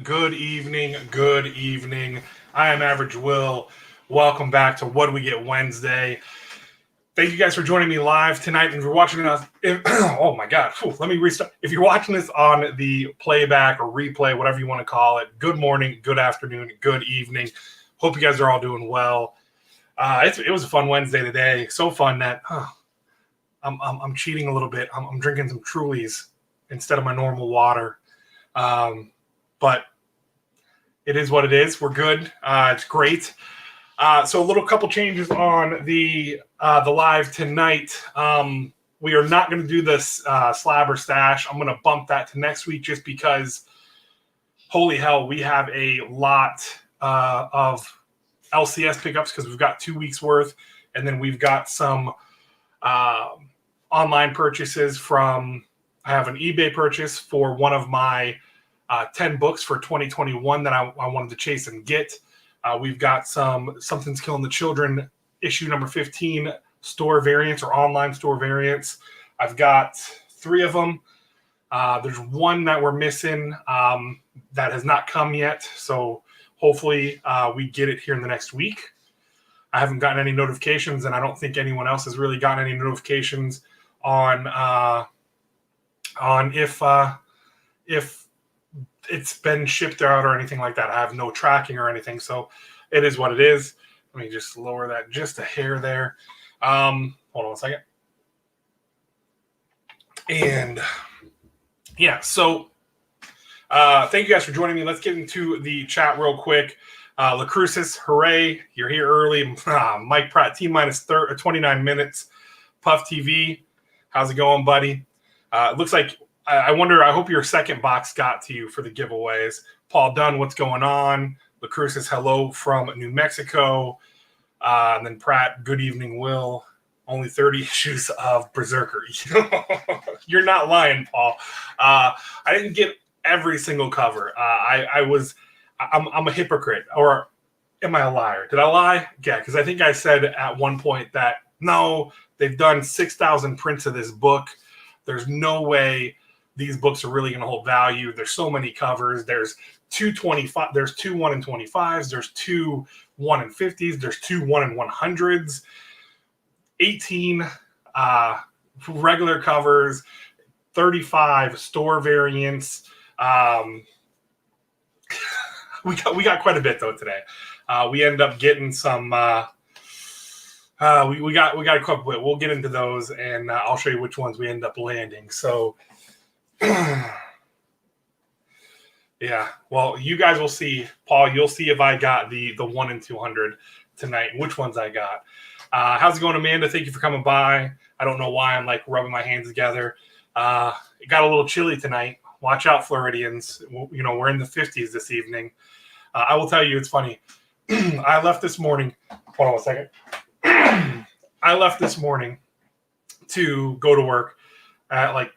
good evening, good evening. I am Average Will. Welcome back to What Do We Get Wednesday. Thank you guys for joining me live tonight. If you're watching us, oh my God, let me restart. If you're watching this on the playback or replay, whatever you want to call it, good morning, good afternoon, good evening. Hope you guys are all doing well. It was a fun Wednesday today. So fun that I'm cheating a little bit. I'm drinking some Trulies instead of my normal water. But it is what it is. We're good. It's great. So a couple changes on the live tonight. We are not going to do this slab or stash. I'm going to bump that to next week just because, holy hell, we have a lot of LCS pickups because we've got 2 weeks worth, and then we've got some online purchases from. I have an eBay purchase for one of my 10 books for 2021 that I wanted to chase and get. We've got Something's Killing the Children, issue number 15, store variants or online store variants. I've got 3 of them. There's one that we're missing that has not come yet. So hopefully we get it here in the next week. I haven't gotten any notifications, and I don't think anyone else has really gotten any notifications on if it's been shipped out or anything like that. I have no tracking or anything, so it is what it is. Let me just lower that just a hair there. Hold on a second. And yeah, so thank you guys for joining me. Let's get into the chat real quick. Lacrucis, hooray, you're here early. Mike Pratt, T-minus 29 minutes. Puff TV, how's it going, buddy? It looks like, I hope your second box got to you for the giveaways. Paul Dunn, what's going on? Lacrucis, hello from New Mexico. And then Pratt, good evening, Will. Only 30 issues of Berserker. You're not lying, Paul. I didn't get every single cover. I'm a hypocrite. Or am I a liar? Did I lie? Yeah, because I think I said at one point that, no, they've done 6,000 prints of this book. There's no way these books are really going to hold value. There's so many covers. There's 225. There's 2 1 in 25s. There's 2 1 in 50s. There's 2 1 in 100s. 18 regular covers. 35 store variants. We got quite a bit though today. We ended up getting some. We got a couple. We'll get into those, and I'll show you which ones we end up landing. So. Yeah, well, you guys will see, Paul. You'll see if I got the 1 in 200 tonight, which ones I got. How's it going, Amanda? Thank you for coming by. I don't know why I'm like rubbing my hands together. It got a little chilly tonight. Watch out, Floridians. We're in the 50s this evening. I will tell you, it's funny. I left this morning. Hold on a second. I left this morning to go to work at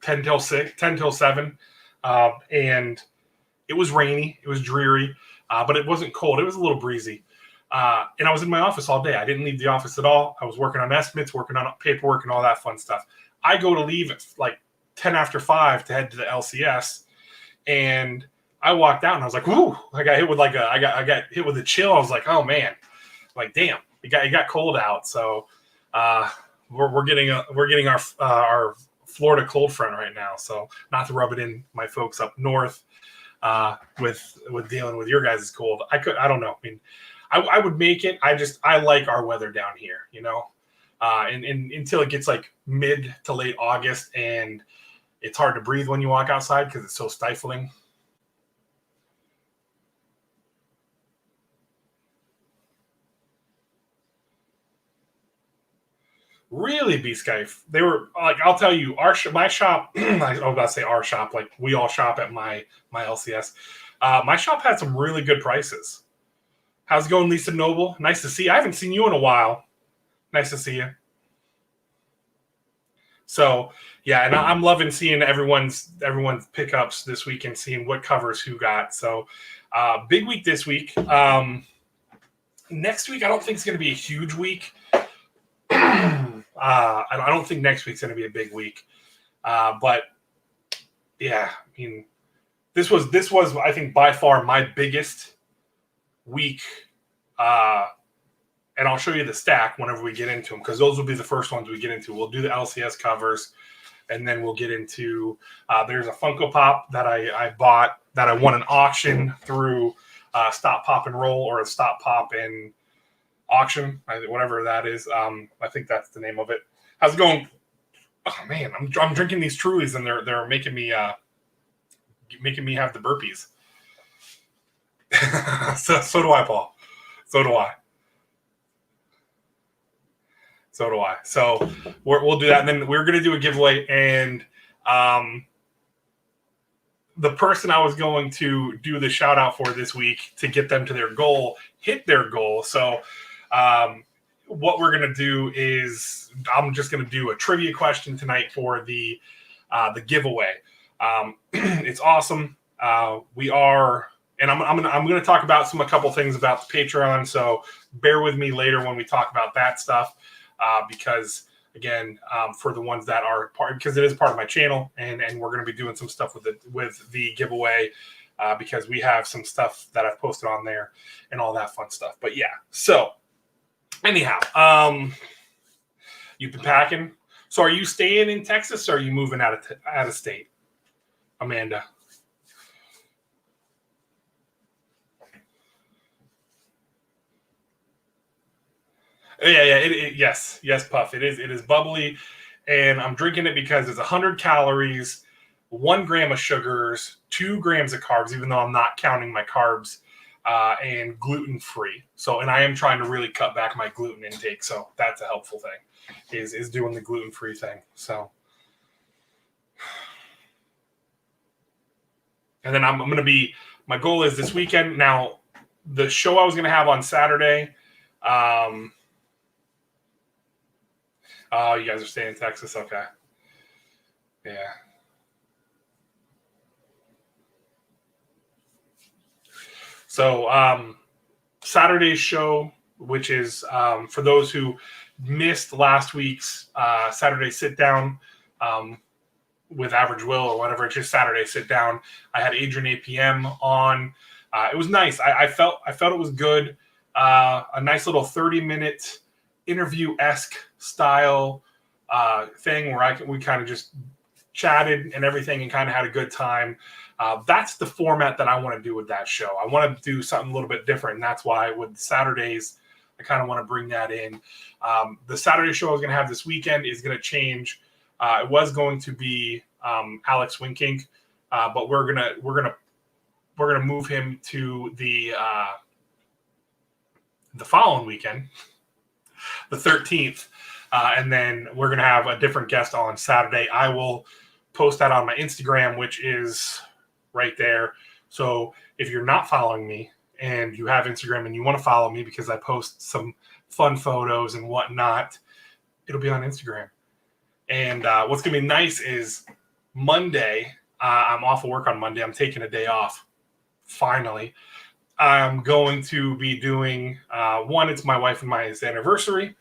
10 till 7. And it was rainy. It was dreary, but it wasn't cold. It was a little breezy. And I was in my office all day. I didn't leave the office at all. I was working on estimates, working on paperwork and all that fun stuff. I go to leave at 10 after 5 to head to the LCS. And I walked out and I was like, whoo, I got hit with I got hit with a chill. I was like, oh man, damn, it got cold out. So, we're getting our Florida cold front right now, so not to rub it in my folks up north with dealing with your guys' cold. I don't know. I mean, I would make it. I like our weather down here, and until it gets mid to late August, and it's hard to breathe when you walk outside because it's so stifling. Really, B-Skype. They were I'll tell you, my shop. I was about to say our shop, we all shop at my LCS. My shop had some really good prices. How's it going, Lisa Noble? Nice to see you. I haven't seen you in a while. Nice to see you. So yeah, and I'm loving seeing everyone's pickups this week and seeing what covers who got. So big week this week. Next week, I don't think it's going to be a huge week. I don't think next week's going to be a big week. But yeah, I mean, this was I think by far my biggest week. And I'll show you the stack whenever we get into them, because those will be the first ones we get into. We'll do the LCS covers, and then we'll get into there's a Funko Pop that I bought that I won an auction through Stop Pop and Roll, or a Stop Pop and Auction, whatever that is. I think that's the name of it. How's it going? Oh man, I'm drinking these Trulies, and they're making me have the burpees. so do I, Paul. So do I. So we'll do that, and then we're going to do a giveaway. And the person I was going to do the shout out for this week to get them to their goal hit their goal. So what we're going to do is I'm just going to do a trivia question tonight for the giveaway. It's awesome. We are. And I'm going to talk about a couple things about the Patreon. So bear with me later when we talk about that stuff, because again, for the ones that are part, because it is part of my channel, and we're going to be doing some stuff with the giveaway, because we have some stuff that I've posted on there and all that fun stuff. But yeah, so anyhow, you've been packing. So are you staying in Texas, or are you moving out of state, Amanda? Yeah. Yes, Puff. It is bubbly, and I'm drinking it because it's 100 calories, 1 gram of sugars, 2 grams of carbs, even though I'm not counting my carbs, and gluten free. So, and I am trying to really cut back my gluten intake. So that's a helpful thing, is doing the gluten free thing. So, and then I'm going to be. My goal is this weekend. Now, the show I was going to have on Saturday. Oh, you guys are staying in Texas? Okay. Yeah. So Saturday's show, which is for those who missed last week's Saturday sit down with Average Will, or whatever, it's just Saturday sit down. I had Adrian APM on. It was nice. I felt it was good. A nice little 30-minute interview-esque style thing where we kind of just chatted and everything and kind of had a good time. That's the format that I want to do with that show. I want to do something a little bit different, and that's why with Saturdays, I kind of want to bring that in. The Saturday show I was going to have this weekend is going to change. It was going to be Alex Winking, but we're gonna move him to the following weekend, the 13th, and then we're going to have a different guest on Saturday. I will post that on my Instagram, which is right there. So if you're not following me and you have Instagram and you want to follow me because I post some fun photos and whatnot, it'll be on Instagram. And what's going to be nice is Monday, I'm off of work on Monday. I'm taking a day off. Finally, I'm going to be doing one. It's my wife and my anniversary.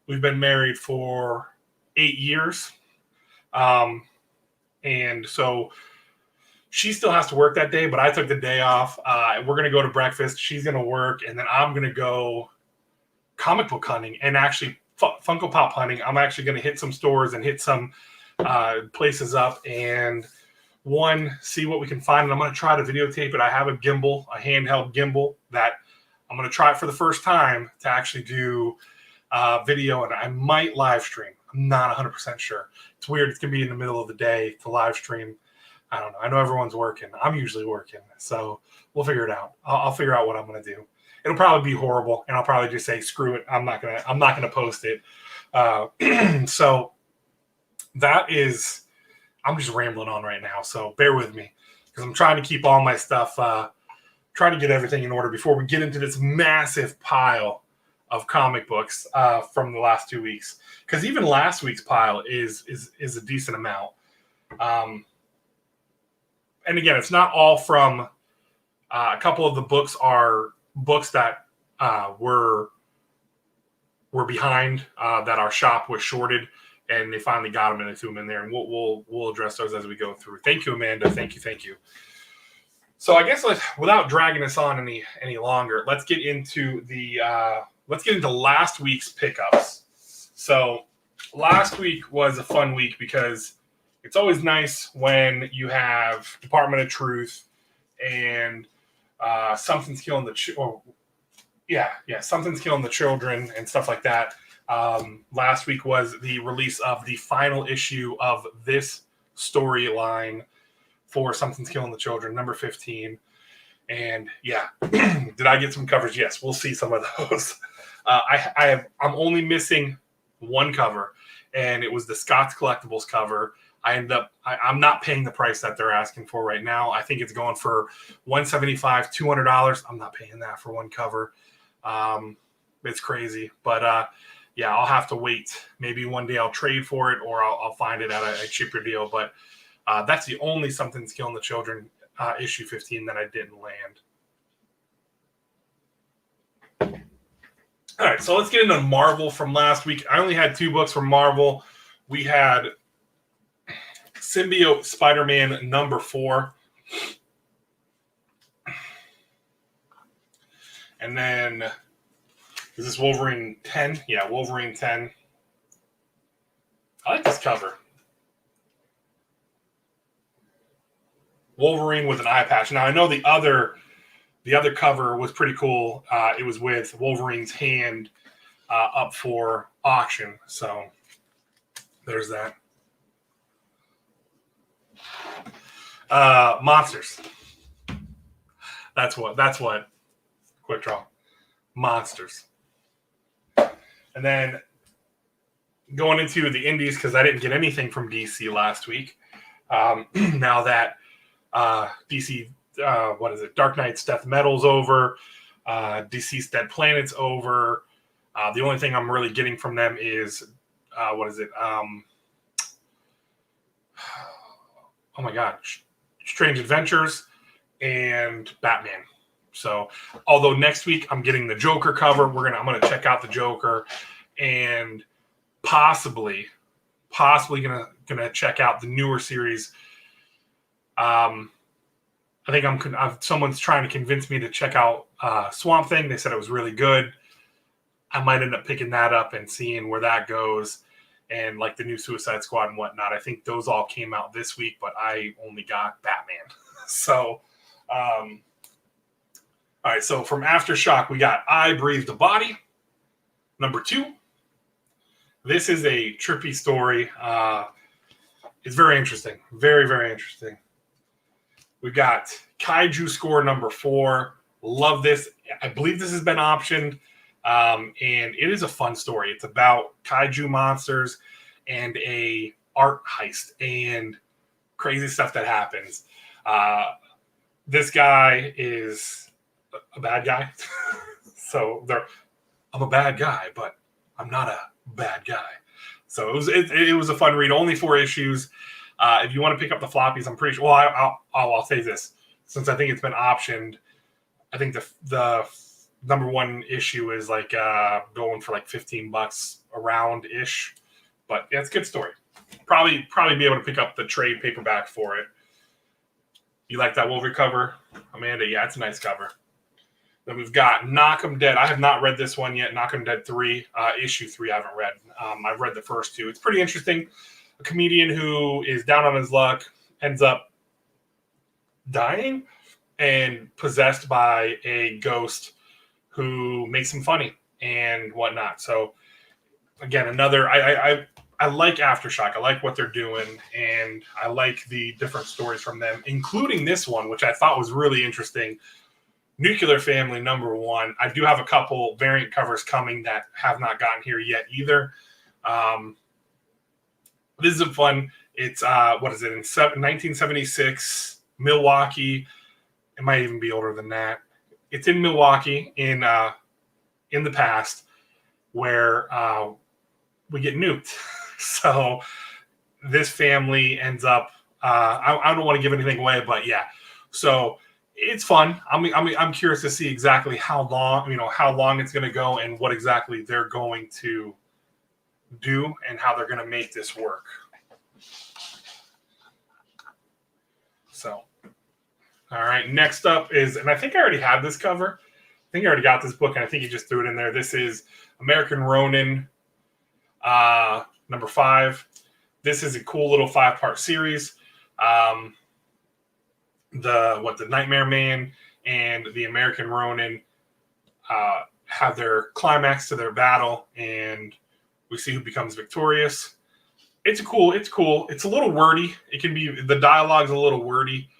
We've been married for 8 years, and so she still has to work that day. But I took the day off. We're gonna go to breakfast. She's gonna work, and then I'm gonna go comic book hunting and actually Funko Pop hunting. I'm actually gonna hit some stores and hit some places up and see what we can find. And I'm going to try to videotape it. I have a gimbal, a handheld gimbal that I'm going to try it for the first time to actually do video, and I might live stream. I'm not 100% sure. It's weird. It's going to be in the middle of the day to live stream. I don't know. I know everyone's working. I'm usually working. So we'll figure it out. I'll figure out what I'm going to do. It'll probably be horrible, and I'll probably just say, screw it. I'm not going to post it. So that is, I'm just rambling on right now, so bear with me because I'm trying to keep all my stuff, trying to get everything in order before we get into this massive pile of comic books from the last 2 weeks. Because even last week's pile is a decent amount. And again, it's not all from a couple of the books are books that were behind, that our shop was shorted. And they finally got them and they threw them in there. And we'll address those as we go through. Thank you, Amanda. Thank you. So I guess without dragging us on any longer, let's get into last week's pickups. So last week was a fun week because it's always nice when you have Department of Truth and something's killing something's killing the children and stuff like that. Last week was the release of the final issue of this storyline for Something's Killing the Children, number 15. And yeah, did I get some covers? Yes, we'll see some of those. I'm only missing one cover, and it was the Scott's Collectibles cover. I'm not paying the price that they're asking for right now. I think it's going for $175, $200. I'm not paying that for one cover. It's crazy, but yeah, I'll have to wait. Maybe one day I'll trade for it, or I'll find it at a cheaper deal. But that's the only Something's Killing the Children issue 15 that I didn't land. All right, so let's get into Marvel from last week. I only had 2 books from Marvel. We had Symbiote Spider-Man number 4. And then, is this Wolverine 10? Yeah, Wolverine 10. I like this cover. Wolverine with an eye patch. Now, I know the other cover was pretty cool. It was with Wolverine's hand up for auction. So, there's that. Monsters. That's what. Quick draw. Monsters. And then going into the indies, because I didn't get anything from DC last week. Now that DC, Dark Knight's Death Metal's over, DC's Dead Planet's over. The only thing I'm really getting from them is, oh my God, Strange Adventures and Batman. So, although next week I'm getting the Joker cover, I'm gonna check out the Joker, and possibly gonna check out the newer series. I think someone's trying to convince me to check out Swamp Thing. They said it was really good. I might end up picking that up and seeing where that goes, and like the new Suicide Squad and whatnot. I think those all came out this week, but I only got Batman. So, all right, so from Aftershock, we got I Breathed a Body, number 2. This is a trippy story. It's very interesting. Very, very interesting. We've got Kaiju Score number 4. Love this. I believe this has been optioned, and it is a fun story. It's about kaiju monsters and a art heist and crazy stuff that happens. This guy is a bad guy. So I'm a bad guy, but I'm not a bad guy. So it was a fun read. Only 4 issues. If you want to pick up the floppies, I'm pretty sure. Well, I'll say this, since I think it's been optioned. I think the number 1 issue is like going for like $15 around ish. But yeah, it's a good story. Probably be able to pick up the trade paperback for it. You like that Wolverine cover, Amanda? Yeah, it's a nice cover. Then we've got Knock 'em Dead. I have not read this one yet. Knock 'em Dead 3, issue 3. I haven't read. I've read the first 2. It's pretty interesting. A comedian who is down on his luck ends up dying and possessed by a ghost who makes him funny and whatnot. So again, another. I like Aftershock. I like what they're doing, and I like the different stories from them, including this one, which I thought was really interesting. Nuclear Family number 1. I do have a couple variant covers coming that have not gotten here yet either. This is a fun. It's what is it, in 1976 Milwaukee? It might even be older than that. It's in Milwaukee in the past, where we get nuked. So this family ends up. I don't want to give anything away, but yeah. So it's fun. I'm curious to see exactly how long it's going to go and what exactly they're going to do and how they're going to make this work. So, All right, next up is, and I think I already had this cover. I think I already got this book, and I think you just threw it in there. This is American Ronin, number 5. This is a cool little 5-part series. The Nightmare Man and the American Ronin have their climax to their battle, and we see who becomes victorious. It's cool. It's a little wordy. The dialogue's a little wordy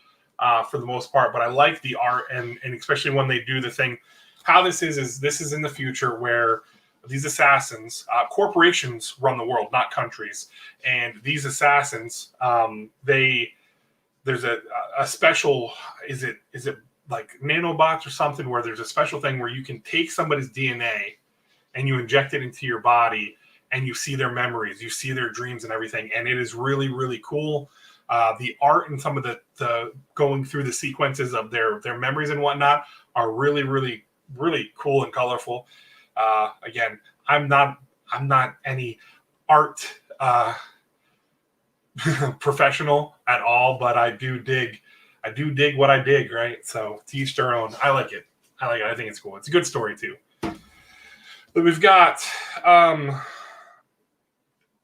for the most part, but I like the art, and especially when they do the thing. How this is in the future where these assassins, corporations run the world, not countries, and these assassins, there's a special, is it like nanobots or something, where there's a special thing where you can take somebody's DNA and you inject it into your body, and you see their memories, you see their dreams and everything, and it is really, really cool. The art and some of the going through the sequences of their memories and whatnot are really, really, really cool and colorful. Again, I'm not any art professional at all, but I do dig what I dig, right? So to each their own. I like it. I think it's cool. It's a good story too. But we've got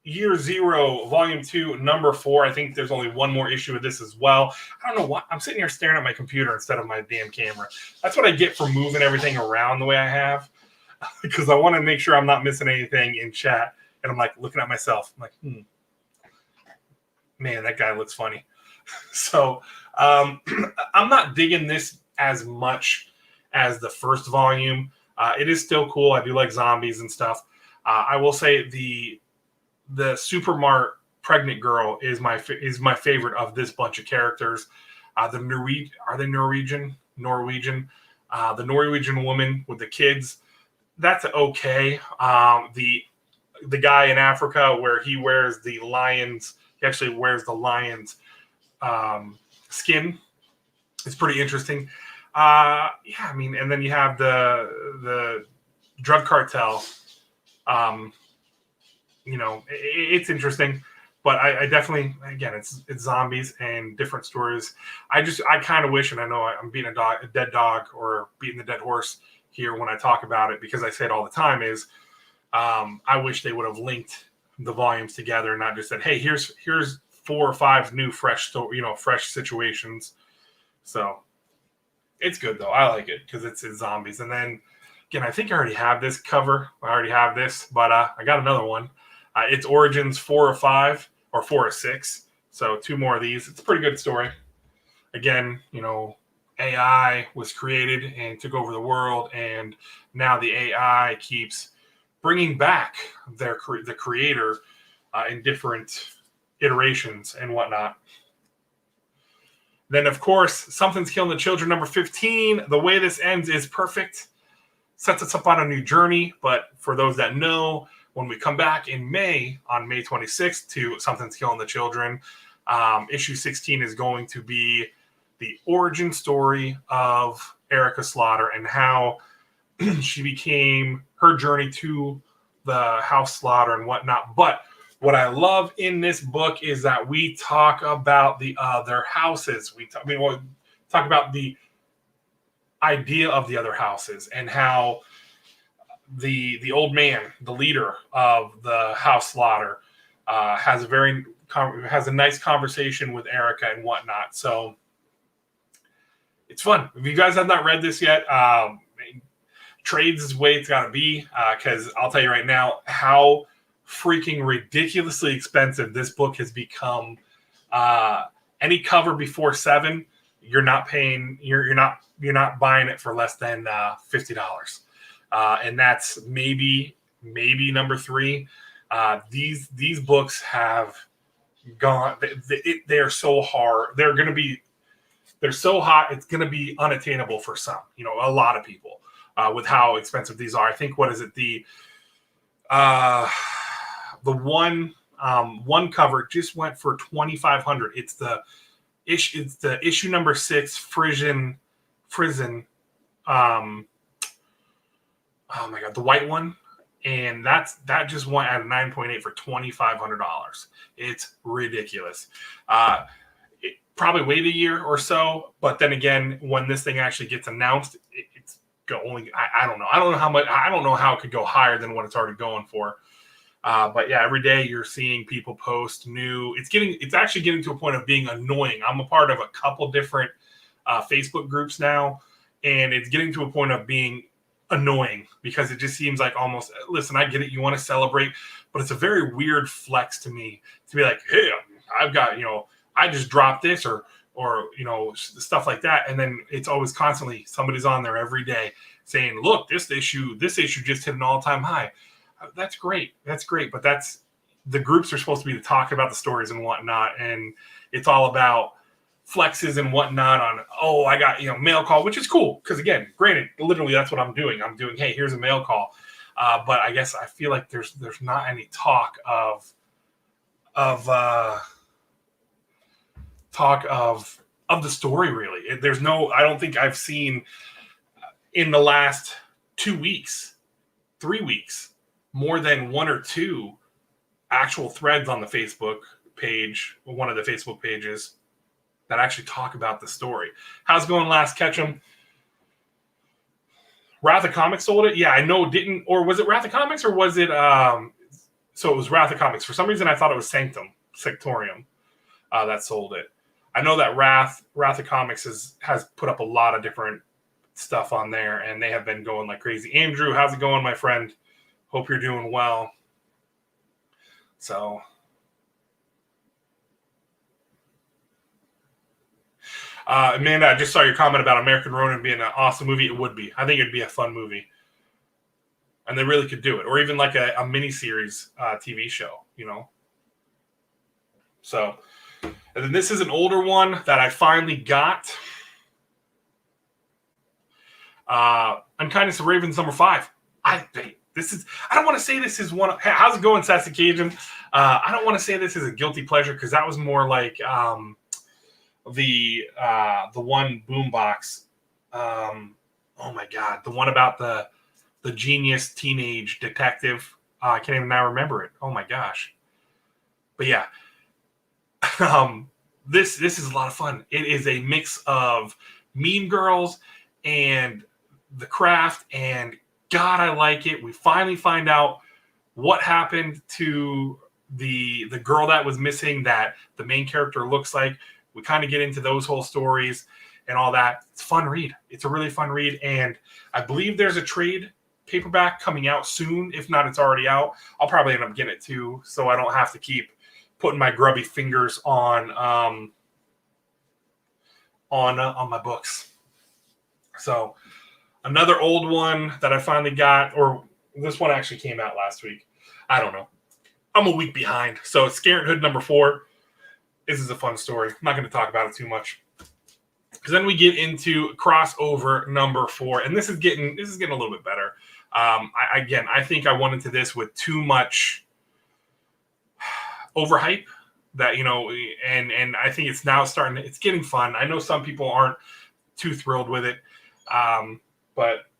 Year Zero, Volume 2, Number 4. I think there's only one more issue of this as well. I don't know why. I'm sitting here staring at my computer instead of my damn camera. That's what I get for moving everything around the way I have, because I want to make sure I'm not missing anything in chat. And I'm like looking at myself. I'm like, man, that guy looks funny. So I'm not digging this as much as the first volume. It is still cool. I do like zombies and stuff. I will say the Supermart pregnant girl is my favorite of this bunch of characters. Are they Norwegian? The Norwegian woman with the kids, that's okay. The guy in Africa where he wears the lions, he actually wears the lion's skin. It's pretty interesting. Yeah, I mean, and then you have the drug cartel. It's interesting, but I definitely, again, it's zombies and different stories. I kind of wish, and I know I'm beating a dead dog or beating the dead horse here when I talk about it, because I say it all the time, is I wish they would have linked the volumes together and not just said, hey, here's 4 or 5 new fresh situations. So it's good though. I like it because it's zombies. And then again, I think I already have this cover. I already have this, but I got another one. It's Origins 4 or 5 or 4 or 6. So 2 more of these. It's a pretty good story. Again, AI was created and took over the world, and now the AI keeps bringing back the creator in different iterations and whatnot. Then, of course, Something's Killing the Children, number 15. The way this ends is perfect. Sets us up on a new journey. But for those that know, when we come back in May, on May 26th, to Something's Killing the Children, issue 16 is going to be the origin story of Erica Slaughter and how she became, her journey to the House Slaughter and whatnot. But what I love in this book is that we talk about the other houses. We'll talk about the idea of the other houses and how the old man, the leader of the House Slaughter, has a nice conversation with Erica and whatnot. So it's fun. If you guys have not read this yet, trades is the way it's got to be, because I'll tell you right now how freaking ridiculously expensive this book has become. Any cover before 7, you're not paying. You're not buying it for less than $50, and that's maybe number 3. These books have gone. They are so hard. They're so hot. It's going to be unattainable for some. A lot of people with how expensive these are. I think what is it the one cover just went for $2,500. It's the issue number 6 Frisian. Oh my god, the white one, and that just went at 9.8 for $2,500. It's ridiculous. probably wait a year or so. But then again, when this thing actually gets announced, it's only I don't know. I don't know how much. I don't know how it could go higher than what it's already going for. But yeah, every day you're seeing people post new. It's actually getting to a point of being annoying. I'm a part of a couple different Facebook groups now, and it's getting to a point of being annoying because it just seems like almost, listen, I get it, you want to celebrate, but it's a very weird flex to me to be like, hey, I've got, I just dropped this or stuff like that. And then it's always constantly somebody's on there every day saying, look, this issue just hit an all-time high. That's great. But the groups are supposed to be to talk about the stories and whatnot. And it's all about flexes and whatnot on, I got, mail call, which is cool. Cause again, granted, literally that's what I'm doing. I'm doing, hey, here's a mail call. But I guess I feel like there's not any talk of the story really. There's no, I don't think I've seen in the last 2 weeks, 3 weeks, more than one or two actual threads on the Facebook page, one of the Facebook pages that actually talk about the story. How's it going, Last Ketchum? Wrath of Comics sold it? Yeah, I know it didn't. Or was it Wrath of Comics or was it... so it was Wrath of Comics. For some reason, I thought it was Sanctorium that sold it. I know that Wrath of Comics has put up a lot of different stuff on there, and they have been going like crazy. Andrew, how's it going, my friend? Hope you're doing well. So... Amanda, I just saw your comment about American Ronin being an awesome movie. It would be. I think it'd be a fun movie. And they really could do it. Or even like a miniseries TV show, So, and then this is an older one that I finally got. Unkindness of Ravens #5. I don't want to say this is one. Hey, how's it going, Sassy Cajun? I don't want to say this is a guilty pleasure because that was more like... the one Boombox, oh my god, the one about the genius teenage detective. I can't even now remember it. Oh my gosh. But yeah, this is a lot of fun. It is a mix of Mean Girls and The Craft, and God, I like it. We finally find out what happened to the girl that was missing that the main character looks like. We kind of get into those whole stories and all that. It's a fun read. It's a really fun read. And I believe there's a trade paperback coming out soon. If not, it's already out. I'll probably end up getting it too, so I don't have to keep putting my grubby fingers on my books. So another old one that I finally got, or this one actually came out last week. I don't know. I'm a week behind. So it's Scarlet Hood #4. This is a fun story. I'm not going to talk about it too much. Because then we get into crossover #4, and this is getting a little bit better. I think I went into this with too much overhype that, and I think it's now it's getting fun. I know some people aren't too thrilled with it. But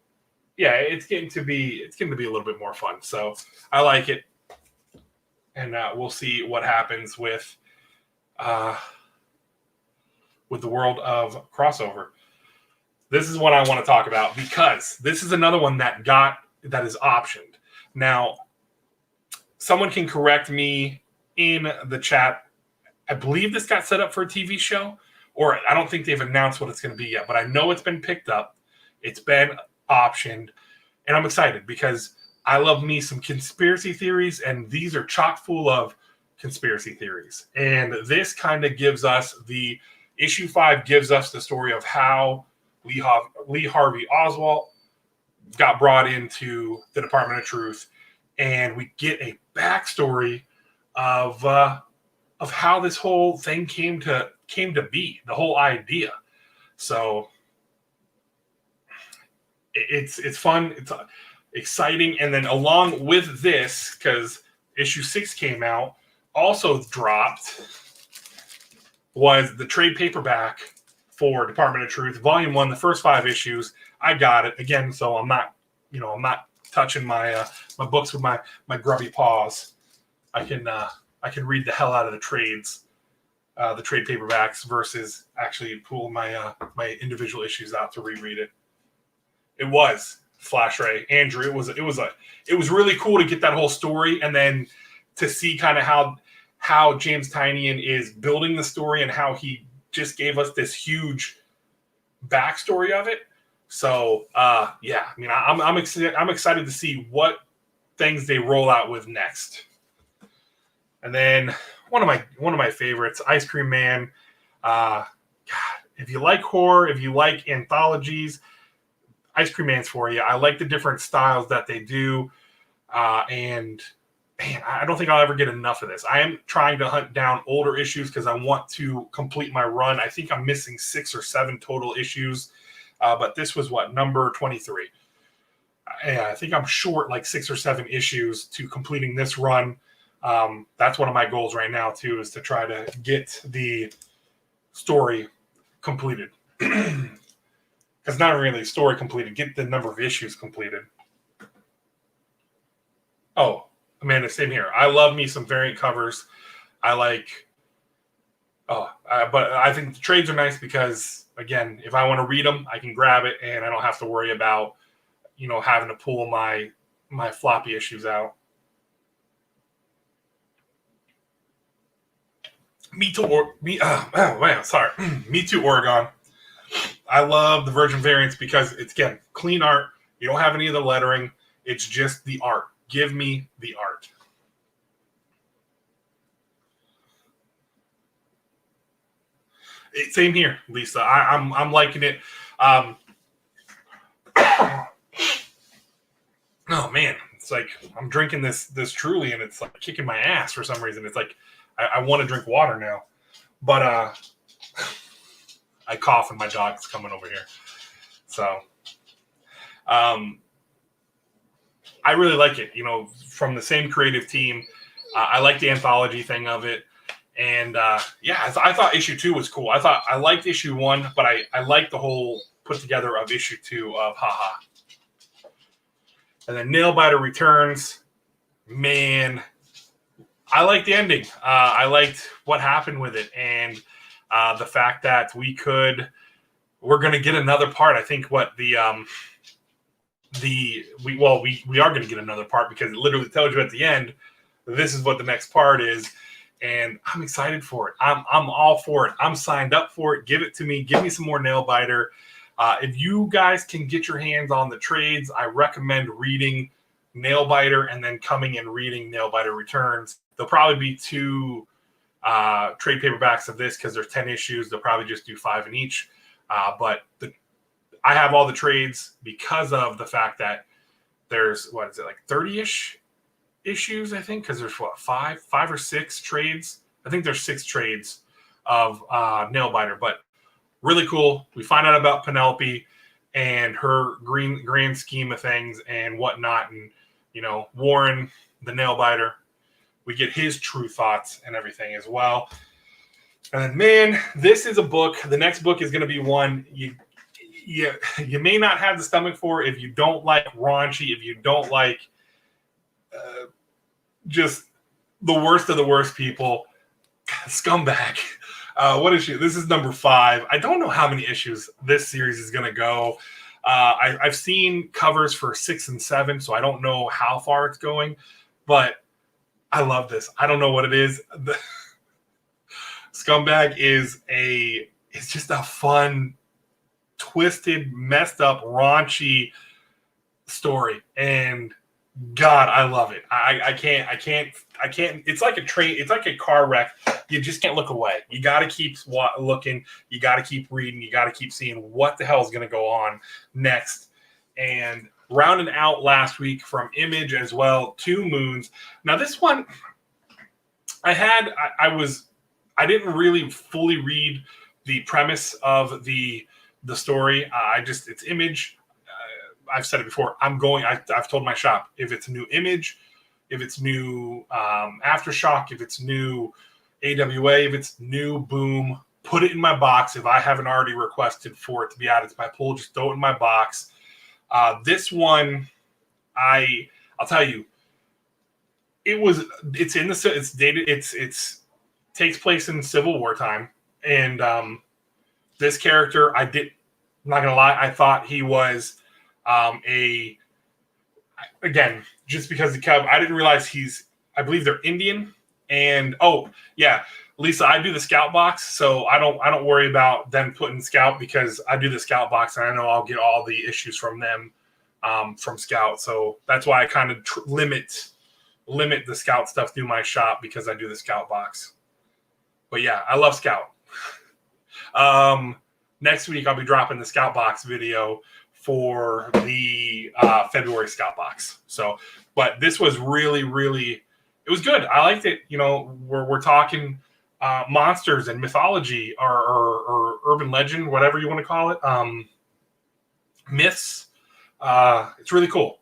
yeah, it's getting to be a little bit more fun. So I like it. And we'll see what happens with the world of crossover. This is what I want to talk about because this is another one that is optioned. Now, someone can correct me in the chat. I believe this got set up for a TV show, or I don't think they've announced what it's going to be yet, but I know it's been picked up. It's been optioned, and I'm excited because I love me some conspiracy theories, and these are chock full of conspiracy theories. And this kind of gives us issue 5 gives us the story of how Lee Harvey Oswald got brought into the Department of Truth, and we get a backstory of how this whole thing came to be, the whole idea. So it's fun, it's exciting, and then along with this, because issue 6 came out, also dropped was the trade paperback for Department of Truth, Volume 1, the first 5 issues. I got it again, so I'm not touching my books with my grubby paws. I can read the hell out of the trades the trade paperbacks versus actually pull my my individual issues out to reread it. It was Flash Ray, Andrew. It was really cool to get that whole story, and then to see kind of how James Tynion is building the story and how he just gave us this huge backstory of it. So yeah, I mean, I'm excited to see what things they roll out with next. And then one of my favorites, Ice Cream Man. God, if you like horror, if you like anthologies, Ice Cream Man's for you. I like the different styles that they do, and man, I don't think I'll ever get enough of this. I am trying to hunt down older issues because I want to complete my run. I think I'm missing 6 or 7 total issues, but this was number 23. Yeah, I think I'm short like 6 or 7 issues to completing this run. That's one of my goals right now too, is to try to get the story completed. Because not really story completed, get the number of issues completed. Oh, Amanda, same here. I love me some variant covers. I like. But I think the trades are nice because, again, if I want to read them, I can grab it and I don't have to worry about, having to pull my floppy issues out. Me Too, Oregon. I love the Virgin variants because it's, again, clean art. You don't have any of the lettering. It's just the art. Give me the art. Same here, Lisa. I'm liking it. Oh man, it's like I'm drinking this Truly and it's like kicking my ass for some reason. It's like I want to drink water now, but I cough and my dog's coming over here. So I really like it. From the same creative team. I like the anthology thing of it. And yeah, I thought issue 2 was cool. I liked issue 1, but I liked the whole put together of issue 2 of Haha. And then Nailbiter Returns. Man, I liked the ending. I liked what happened with it, and the fact that we're going to get another part. I think we are going to get another part because it literally tells you at the end, this is what the next part is. And I'm excited for it. I'm all for it. I'm signed up for it. Give it to me. Give me some more Nailbiter. If you guys can get your hands on the trades, I recommend reading Nailbiter and then coming and reading Nailbiter Returns. There'll probably be 2 trade paperbacks of this because there's 10 issues. They'll probably just do 5 in each. But I have all the trades because of the fact that there's, 30-ish issues, I think, because there's 5 or 6 trades. I think there's 6 trades of Nailbiter, but really cool. We find out about Penelope and her grand scheme of things and whatnot, and Warren, the Nailbiter. We get his true thoughts and everything as well. And man, this is a book. The next book is going to be one you may not have the stomach for if you don't like raunchy, if you don't like just the worst of the worst people. Scumbag. What issue? This is number 5. I don't know how many issues this series is going to go. I've seen covers for 6 and 7, so I don't know how far it's going, but I love this. I don't know what it is. The Scumbag it's just a fun, twisted, messed up, raunchy story, and God, I love it. I can't. It's like a train. It's like a car wreck. You just can't look away. You got to keep looking. You got to keep reading. You got to keep seeing what the hell is going to go on next. And rounding out last week from Image as well, 2 Moons. Now this one, I didn't really fully read the premise of the story. It's Image. I've said it before. I've told my shop, if it's a new Image, if it's new Aftershock, if it's new AWA, if it's new Boom, put it in my box. If I haven't already requested for it to be added to my pool, just throw it in my box. This one, I'll tell you, it's dated. It's takes place in Civil War time, and this character, I'm not gonna lie, I thought he was again, just because I didn't realize I believe they're Indian, and oh yeah, Lisa, I do the scout box, so I don't worry about them putting scout, because I do the scout box and I know I'll get all the issues from them from scout, so that's why I kind of limit the scout stuff through my shop, because I do the scout box. But yeah, I love scout. Next week I'll be dropping the scout box video for the February scout box. So, but this was really, really, it was good. I liked it. You know, we're talking monsters and mythology, or urban legend, whatever you want to call it, myths. It's really cool.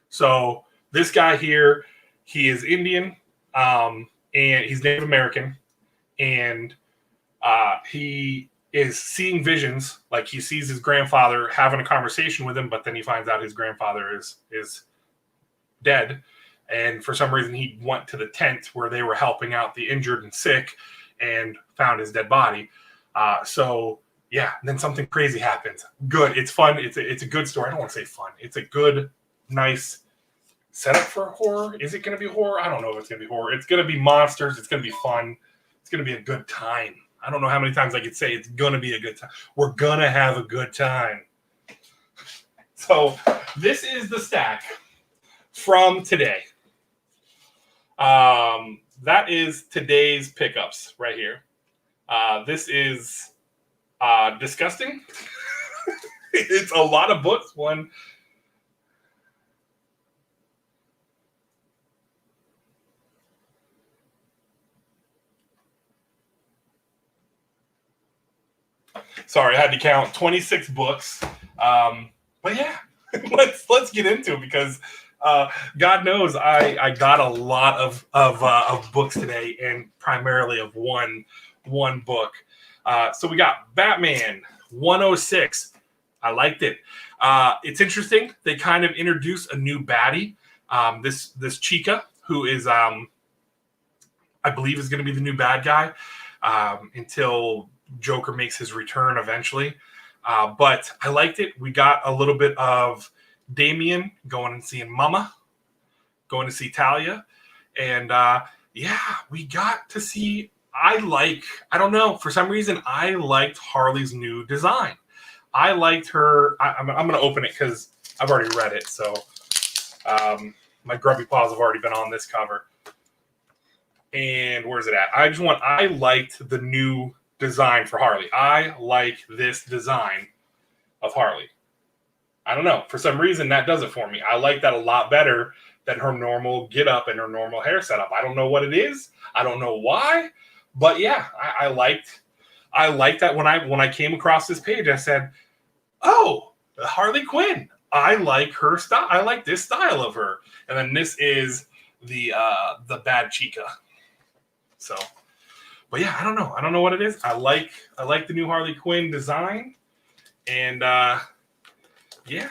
So this guy here, he is Indian, and he's Native American, and he is seeing visions. Like, he sees his grandfather having a conversation with him, but then he finds out his grandfather is dead. And for some reason, he went to the tent where they were helping out the injured and sick, and found his dead body. So yeah, then something crazy happens. Good. It's fun. It's a good story. I don't want to say fun. It's a good, nice setup for horror. Is it going to be horror? I don't know if it's going to be horror. It's going to be monsters. It's going to be fun. It's going to be a good time. I don't know how many times I could say it's going to be a good time. We're going to have a good time. So this is the stack from today. That is today's pickups right here. This is disgusting. It's a lot of books. Sorry, I had to count 26 books. But yeah, let's get into it, because God knows I got a lot of books today, and primarily of one book. So we got Batman 106. I liked it. It's interesting. They kind of introduce a new baddie. This Chica, who is I believe is going to be the new bad guy until Joker makes his return eventually. But I liked it. We got a little bit of Damian going and seeing Mama, going to see Talia. And yeah, we got to see, I don't know, for some reason, I liked Harley's new design. I liked her. I'm going to open it because I've already read it. So my grubby paws have already been on this cover. And where's it at? I liked the new design for Harley. I like this design of Harley. I don't know. For some reason, that does it for me. I like that a lot better than her normal get up and her normal hair setup. I don't know what it is. I don't know why. But yeah, I liked that when I came across this page. I said, oh, Harley Quinn. I like her style. I like this style of her. And then this is the bad Chica. So, but yeah, I don't know. I don't know what it is. I like the new Harley Quinn design. And yeah.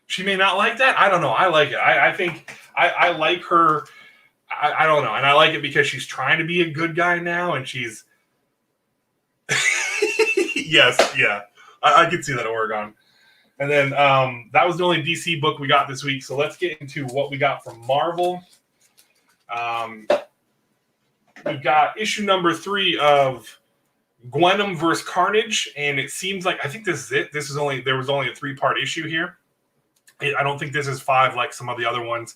She may not like that. I don't know. I like it. I think I like her. I don't know. And I like it because she's trying to be a good guy now. And she's. Yes. Yeah. I could see that, Oregon. And then that was the only DC book we got this week. So let's get into what we got from Marvel. We've got issue number 3 of Gwenom vs. Carnage, and it seems like, I think this is it. There was only a 3-part issue here. I don't think this is 5 like some of the other ones.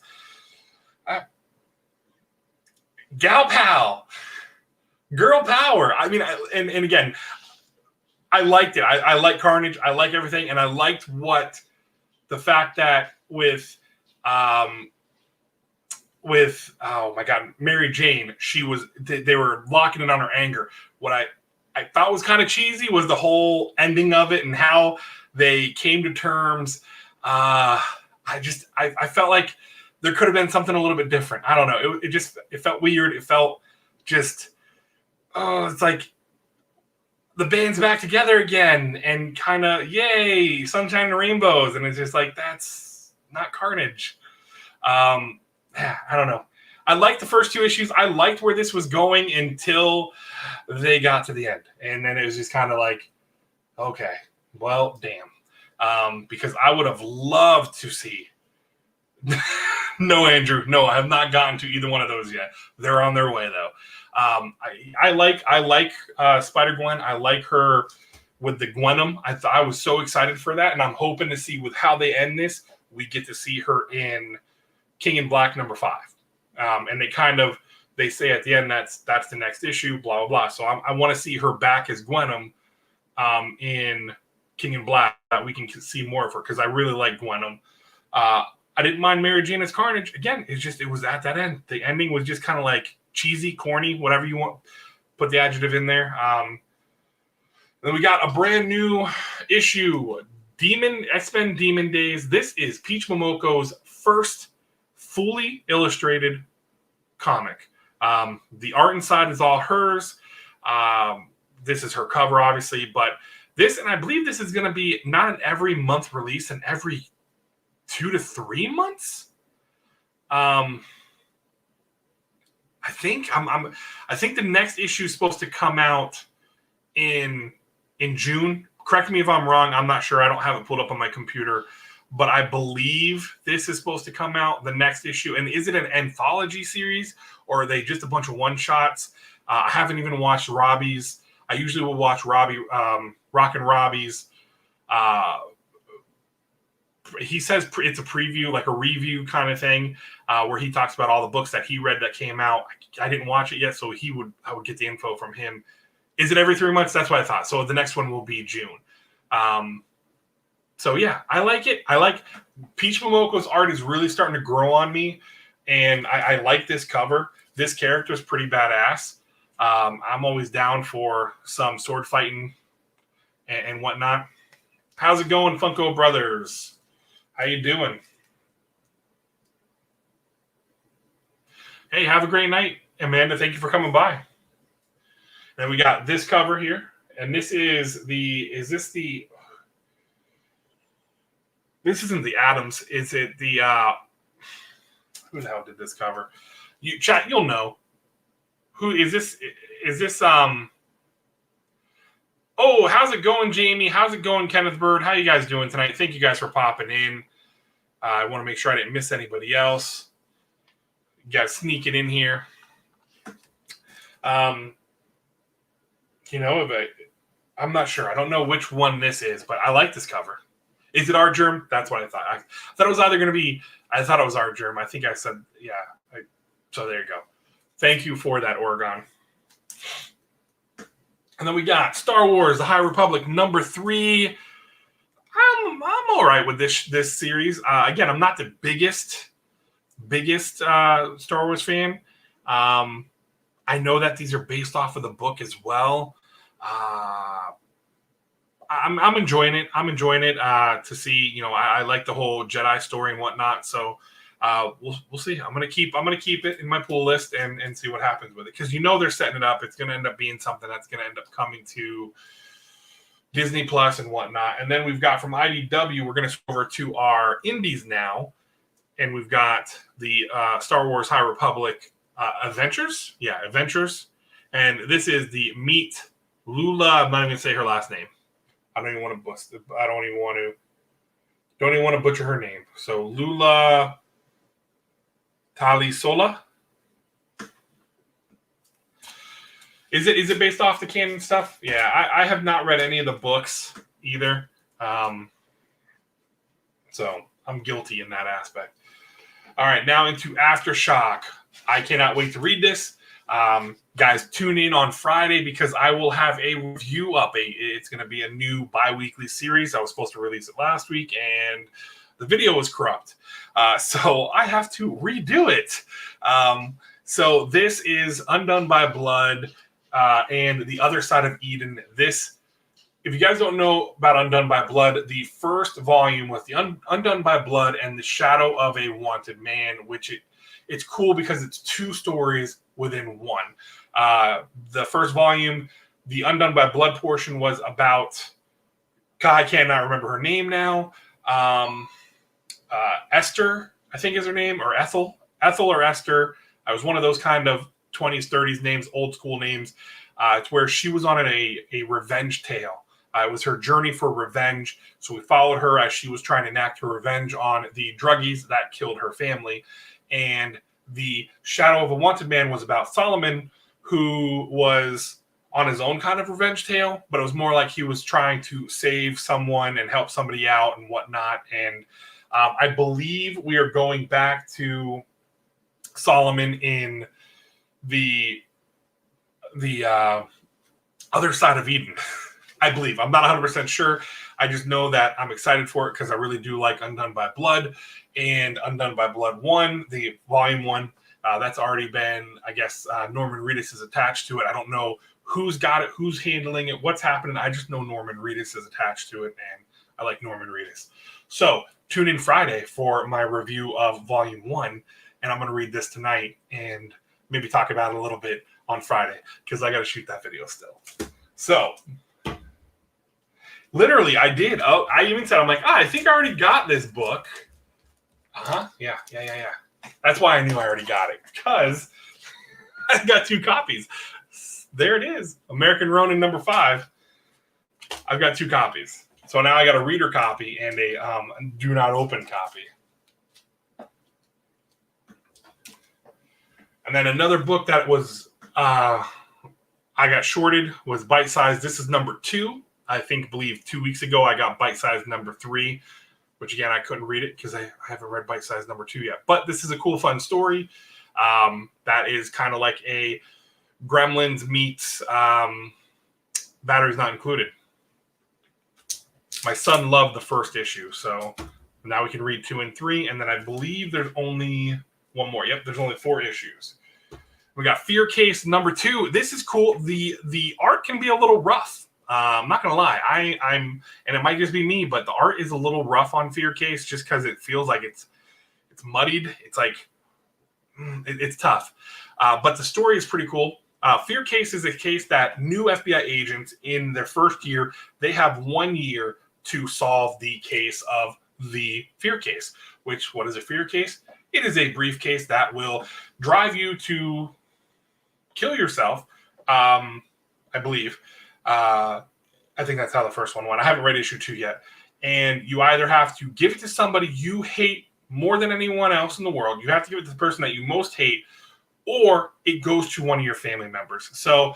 Gal Pal, girl power. I mean, and again, I liked it. I like Carnage. I like everything, and I liked the fact that with oh my God, Mary Jane, they were locking it on her anger. What I thought was kind of cheesy was the whole ending of it and how they came to terms. I felt like there could have been something a little bit different. I don't know. It felt weird. It felt just, it's like the band's back together again and kind of, yay, sunshine and rainbows. And it's just like, that's not Carnage. I don't know. I liked the first 2 issues. I liked where this was going until they got to the end. And then it was just kind of like, okay, well, damn. Because I would have loved to see. No, Andrew. No, I have not gotten to either one of those yet. They're on their way, though. I like Spider-Gwen. I like her with the Gwenum. I was so excited for that, and I'm hoping to see with how they end this, we get to see her in King in Black #5. And they say at the end that's the next issue, blah blah blah. So I want to see her back as Gwenum in King in Black. That we can see more of her because I really like Gwenum. I didn't mind Mary Jane as Carnage. Again, it was at that end. The ending was just kind of like cheesy, corny, whatever you want. Put the adjective in there. Then we got a brand new issue, X-Men Demon Days. This is Peach Momoko's first fully illustrated comic. The art inside is all hers. This is her cover, obviously, but and I believe this is going to be not an every month release, and every 2 to 3 months. I think the next issue is supposed to come out in June. Correct me if I'm wrong. I'm not sure. I don't have it pulled up on my computer, but I believe this is supposed to come out the next issue. And is it an anthology series or are they just a bunch of one shots? I haven't even watched Robbie's. I usually will watch Rockin' Robbie's. He says it's a preview, like a review kind of thing, where he talks about all the books that he read that came out. I didn't watch it yet, so I would get the info from him. Is it every 3 months? That's what I thought. So the next one will be June. So yeah, I like it. I like Peach Momoko's art is really starting to grow on me, and I like this cover. This character is pretty badass. I'm always down for some sword fighting and whatnot. How's it going, Funko Brothers? How you doing? Hey, have a great night. Amanda, thank you for coming by. And we got this cover here. And this is this isn't the Adams. Is it the, who the hell did this cover? You'll know. Who is this? Is this, oh, how's it going, Jamie? How's it going, Kenneth Bird? How you guys doing tonight? Thank you guys for popping in. I want to make sure I didn't miss anybody else. You guys sneaking in here. I'm not sure. I don't know which one this is, but I like this cover. Is it our germ? That's what I thought. I thought it was either going to be. I thought it was our germ. I think I said, yeah. So there you go. Thank you for that, Oregon. And then we got Star Wars: The High Republic #3. I'm all right with this series. Again, I'm not the biggest Star Wars fan. I know that these are based off of the book as well. I'm enjoying it. I'm enjoying it to see. I like the whole Jedi story and whatnot. So we'll see. I'm gonna keep it in my pool list and see what happens with it, because they're setting it up. It's gonna end up being something that's gonna end up coming to Disney Plus and whatnot. And then we've got from IDW, we're gonna switch over to our indies now, and we've got the Star Wars High Republic Adventures. Yeah, Adventures. And this is the Meet Lula. I'm not even gonna say her last name. Don't even want to butcher her name. So Lula Talisola. Is it based off the canon stuff? Yeah, I have not read any of the books either. So I'm guilty in that aspect. All right, now into Aftershock. I cannot wait to read this. Guys, tune in on Friday because I will have a review up. It's going to be a new bi-weekly series. I was supposed to release it last week, and the video was corrupt. So I have to redo it. So this is Undone by Blood and The Other Side of Eden. This, if you guys don't know about Undone by Blood, the first volume was the Undone by Blood and the Shadow of a Wanted Man, which it's cool because it's 2 stories within one. The first volume, the Undone by Blood portion, was about, God, I cannot remember her name now. Esther, I think is her name, or Ethel or Esther. I was one of those kind of 20s, 30s names, old school names. It's where she was on a revenge tale. It was her journey for revenge. So we followed her as she was trying to enact her revenge on the druggies that killed her family. And the Shadow of a Wanted Man was about Solomon, who was on his own kind of revenge tale, but it was more like he was trying to save someone and help somebody out and whatnot. And I believe we are going back to Solomon in the other side of Eden. I believe. I'm not 100% sure. I just know that I'm excited for it because I really do like Undone by Blood and Undone by Blood 1, the volume 1. That's already been, I guess, Norman Reedus is attached to it. I don't know who's got it, who's handling it, what's happening. I just know Norman Reedus is attached to it, and I like Norman Reedus. So tune in Friday for my review of volume 1, and I'm going to read this tonight and maybe talk about it a little bit on Friday because I got to shoot that video still. So literally, I did. Oh, I even said, I'm like, I think I already got this book. Yeah. That's why I knew I already got it, because I got 2 copies. There it is. American Ronin number 5. I've got 2 copies. So now I got a reader copy and a do not open copy. And then another book that was I got shorted was Bite Size. This is number 2. I believe 2 weeks ago I got Bite Size number 3, which again I couldn't read it because I haven't read Bite Size number 2 yet. But this is a cool, fun story that is kind of like a Gremlins meets Batteries Not Included. My son loved the first issue, so now we can read 2 and 3, and then I believe there's only one more. Yep, there's only 4 issues. We got Fear Case number 2. This is cool. The art can be a little rough. I'm not gonna lie. I'm, and it might just be me, but the art is a little rough on Fear Case just because it feels like it's muddied. It's like it's tough, but the story is pretty cool. Fear Case is a case that new FBI agents in their first year, they have 1 year to solve the case of the Fear Case. Which, what is a Fear Case? It is a briefcase that will drive you to kill yourself. I believe. I think that's how the first one went. I haven't read issue 2 yet. And you either have to give it to somebody you hate more than anyone else in the world. You have to give it to the person that you most hate, or it goes to one of your family members. So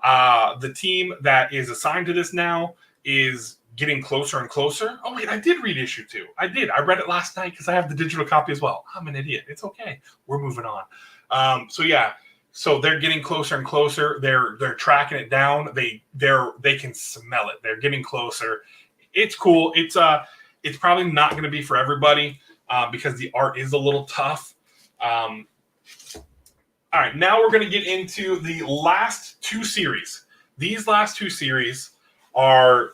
the team that is assigned to this now is getting closer and closer. Oh, wait, I did read issue 2. I did. I read it last night because I have the digital copy as well. I'm an idiot. It's okay. We're moving on. So they're getting closer and closer. They're tracking it down. They can smell it. They're getting closer. It's cool. It's probably not going to be for everybody because the art is a little tough. All right, now we're going to get into the last 2 series. These last 2 series are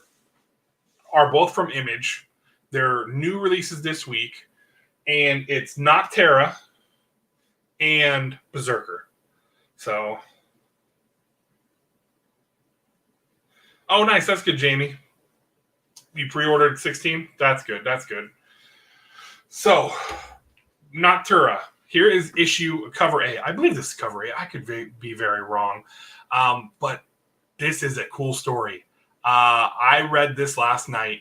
both from Image. They're new releases this week, and it's Noctera and Berserker. So, oh, nice. That's good, Jamie. You pre-ordered 16? That's good. That's good. So, Noctura. Here is issue cover A. I believe this is cover A. I could be very wrong. But this is a cool story. I read this last night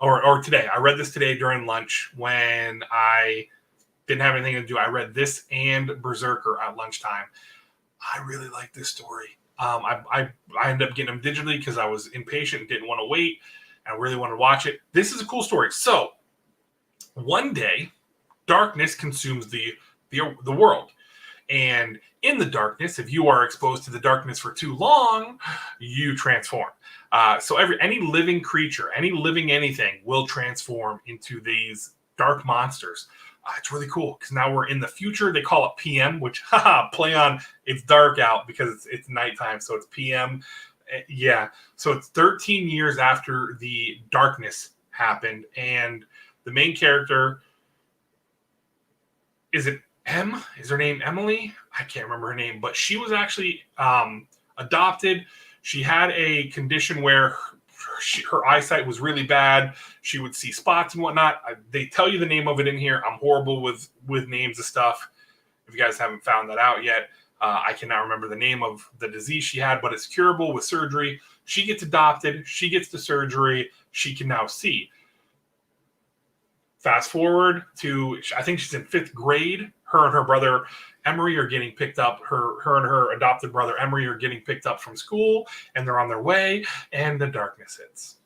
or today. I read this today during lunch when I didn't have anything to do. I read this and Berserker at lunchtime. I really like this story. I ended up getting them digitally because I was impatient and didn't want to wait. And I really wanted to watch it. This is a cool story. So one day, darkness consumes the world. And in the darkness, if you are exposed to the darkness for too long, you transform. So any living creature, any living anything will transform into these dark monsters. It's really cool because now we're in the future. They call it PM, which play on it's dark out because it's nighttime. So it's PM. Yeah. So it's 13 years after the darkness happened. And the main character, is it M? Is her name Emily? I can't remember her name, but she was actually adopted. She had a condition where her eyesight was really bad. She would see spots and whatnot. They tell you the name of it in here. I'm horrible with names of stuff. If you guys haven't found that out yet, I cannot remember the name of the disease she had, but it's curable with surgery. She gets adopted. She gets the surgery. She can now see. Fast forward to, I think she's in 5th grade. Her and her brother Emery are getting picked up. Her and her adopted brother Emery are getting picked up from school, and they're on their way, and the darkness hits.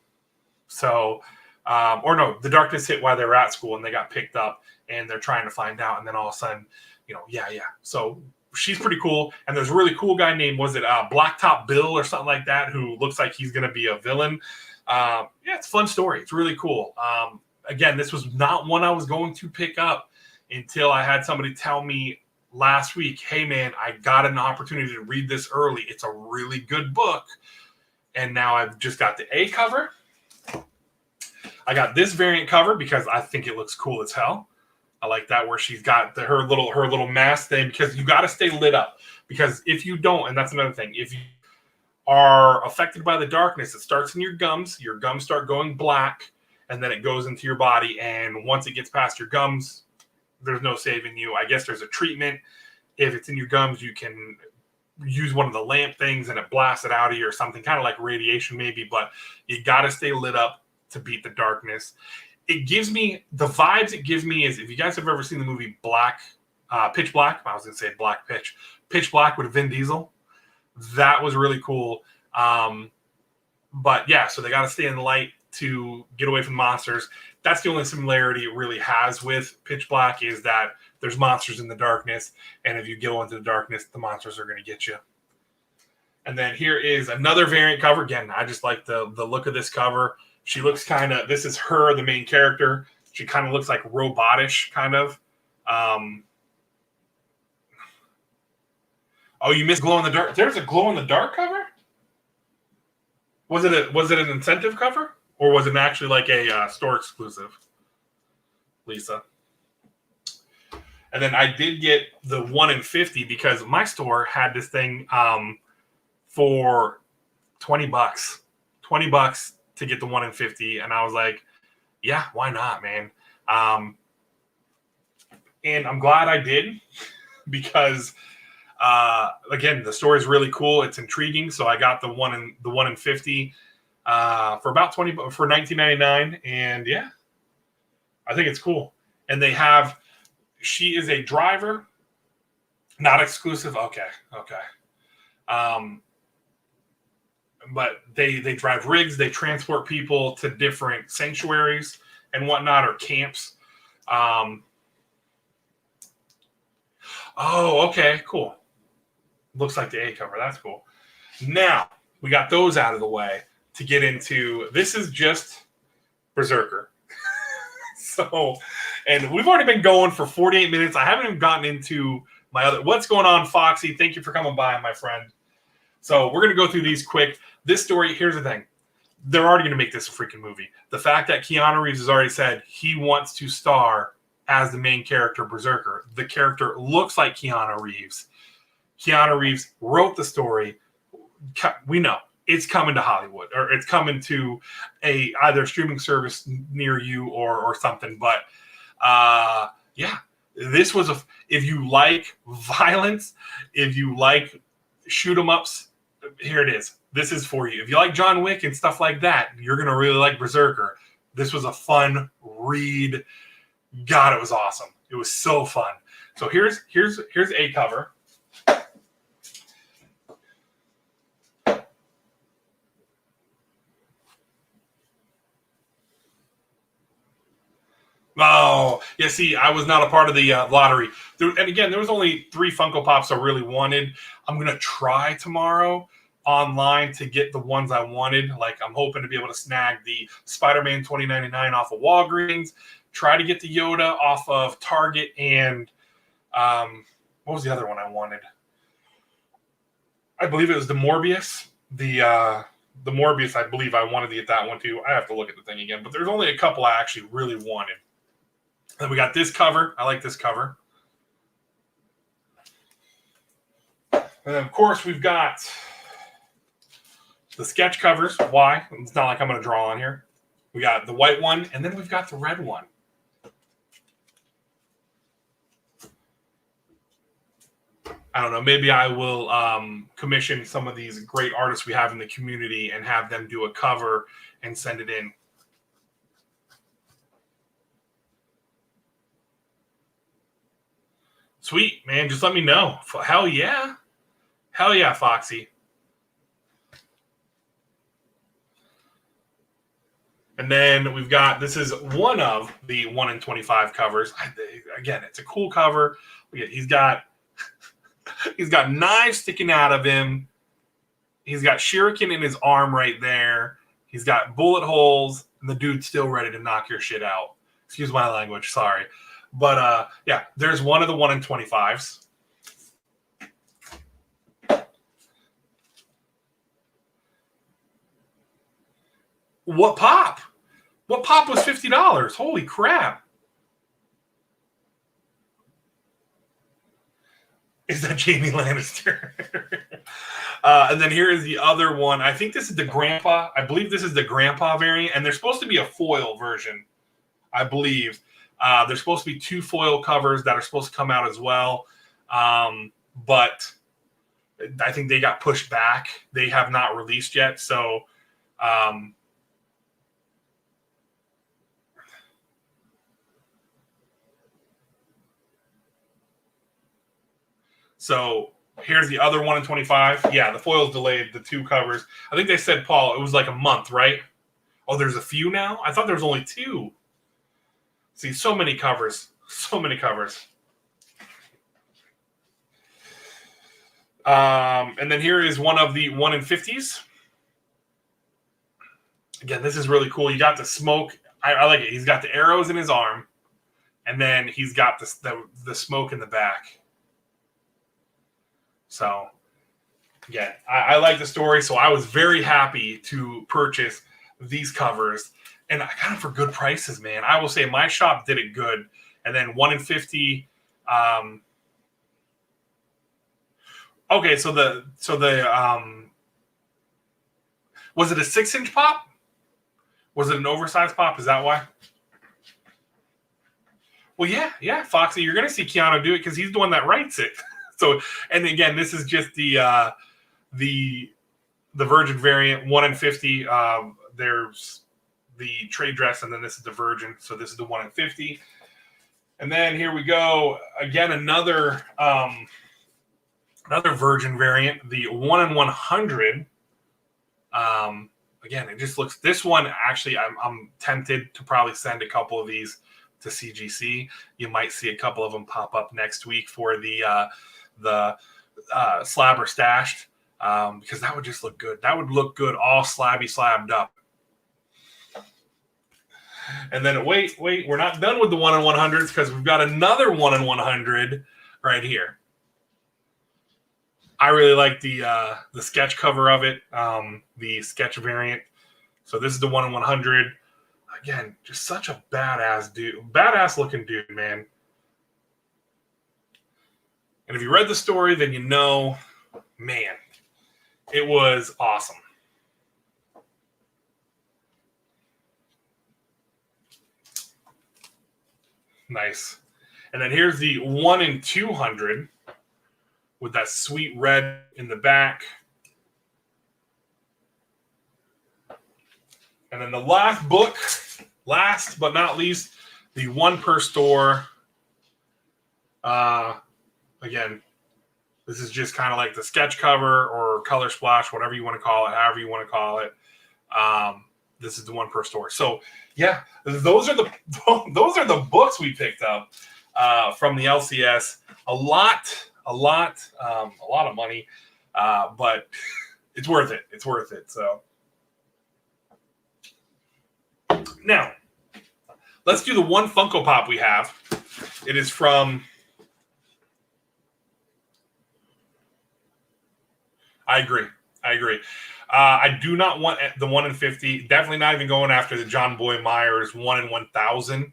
So, or no, the darkness hit while they were at school, and they got picked up, and they're trying to find out, and then all of a sudden, yeah. So she's pretty cool, and there's a really cool guy named, was it Blacktop Bill or something like that, who looks like he's going to be a villain. It's a fun story. It's really cool. Again, this was not one I was going to pick up until I had somebody tell me last week, hey man, I got an opportunity to read this early. It's a really good book. And now I've just got the A cover. I got this variant cover because I think it looks cool as hell. I like that where she's got her little mask thing, because you got to stay lit up. Because if you don't, and that's another thing, if you are affected by the darkness, it starts in your gums start going black, and then it goes into your body. And once it gets past your gums, there's no saving you. I guess there's a treatment. If it's in your gums, you can use one of the lamp things and it blasts it out of you or something, kind of like radiation maybe, but you got to stay lit up to beat the darkness. It gives me, the vibes it gives me is, if you guys have ever seen the movie Pitch Black, I was going to say Pitch Black with Vin Diesel. That was really cool. But yeah, so they got to stay in the light to get away from monsters. That's the only similarity it really has with Pitch Black, is that there's monsters in the darkness, and if you go into the darkness, the monsters are going to get you. And then here is another variant cover. Again, I just like the look of this cover. She looks kind of, this is her, the main character. She kind of looks like robotish, kind of. Oh, you missed glow in the dark. There's a glow in the dark cover? Was it an incentive cover? Or was it actually like a store exclusive, Lisa? And then I did get the 1 in 50 because my store had this thing for $20. $20 to get the 1 in 50. And I was like, yeah, why not, man? And I'm glad I did because, again, the store is really cool. It's intriguing. So I got the 1 in 50. For about $20 for $19.99, and yeah, I think it's cool. And they have, she is a driver, not exclusive. Okay. But they drive rigs, they transport people to different sanctuaries and whatnot, or camps. Oh, okay, cool. Looks like the A cover. That's cool. Now we got those out of the way. To get into, this is just Berserker. So, and we've already been going for 48 minutes. I haven't even gotten into my other, what's going on, Foxy? Thank you for coming by, my friend. So we're going to go through these quick. This story, here's the thing. They're already going to make this a freaking movie. The fact that Keanu Reeves has already said he wants to star as the main character, Berserker. The character looks like Keanu Reeves. Keanu Reeves wrote the story. We know. It's coming to Hollywood, or it's coming to either streaming service near you or something. But yeah, this was if you like violence, if you like shoot 'em ups, here it is. This is for you. If you like John Wick and stuff like that, you're gonna really like Berserker. This was a fun read. God, it was awesome. It was so fun. So here's a cover. Oh, yeah, see, I was not a part of the lottery. And again, there was only 3 Funko Pops I really wanted. I'm going to try tomorrow online to get the ones I wanted. Like, I'm hoping to be able to snag the Spider-Man 2099 off of Walgreens, try to get the Yoda off of Target, and what was the other one I wanted? I believe it was the Morbius. The Morbius, I believe I wanted to get that one too. I have to look at the thing again, but there's only a couple I actually really wanted. Then we got this cover. I like this cover. And then, of course, we've got the sketch covers. Why? It's not like I'm going to draw on here. We got the white one, and then we've got the red one. I don't know. Maybe I will commission some of these great artists we have in the community and have them do a cover and send it in. Sweet, man. Just let me know. Hell yeah. Hell yeah, Foxy. And then we've got, this is one of the 1 in 25 covers. Again, it's a cool cover. He's got knives sticking out of him. He's got shuriken in his arm right there. He's got bullet holes, and the dude's still ready to knock your shit out. Excuse my language, sorry. But yeah, there's one of the 1 in 25s. What pop? What pop was $50? Holy crap. Is that Jamie Lannister? And then here is the other one. I think this is the grandpa. I believe this is the grandpa variant, and there's supposed to be a foil version, I believe. There's supposed to be 2 foil covers that are supposed to come out as well. But I think they got pushed back. They have not released yet. So here's the other 1 in 25. Yeah, the foil's delayed, the 2 covers. I think they said, Paul, it was like a month, right? Oh, there's a few now? I thought there was only 2. See, so many covers. So many covers. And then here is one of the 1 in 50s. Again, this is really cool. You got the smoke. I like it. He's got the arrows in his arm, and then he's got the smoke in the back. So, yeah, I like the story. So I was very happy to purchase these covers. And I got them for good prices, man. I will say my shop did it good. And then 1 in 50. Okay, so the was it a 6-inch pop? Was it an oversized pop? Is that why? Well, yeah, Foxy, you're gonna see Keanu do it because he's the one that writes it. So, and again, this is just the Virgin variant, 1 in 50. There's the trade dress, and then this is the Virgin. So this is the 1 in 50. And then here we go again, another Virgin variant, the 1 in 100. Again, it just looks. This one actually, I'm tempted to probably send a couple of these to CGC. You might see a couple of them pop up next week for the slab or stashed, because that would just look good. That would look good, all slabbed up. And then wait, we're not done with the 1 in 100s because we've got another 1 in 100 right here. I really like the sketch cover of it, the sketch variant. So this is the 1 in 100. Again, just such a badass dude, badass looking dude, man. And if you read the story, then you know, man, it was awesome. Nice. And then here's the 1 in 200 with that sweet red in the back. And then the last book, last but not least, the one per store. Again, this is just kind of like the sketch cover or color splash, whatever you want to call it, however you want to call it. This is the one per store. So yeah, those are the books we picked up from the LCS. A lot of money, but it's worth it. It's worth it. So now let's do the one Funko Pop we have. It is from. I agree. I do not want the 1 in 50. Definitely not even going after the John Boy Myers 1 in 1,000.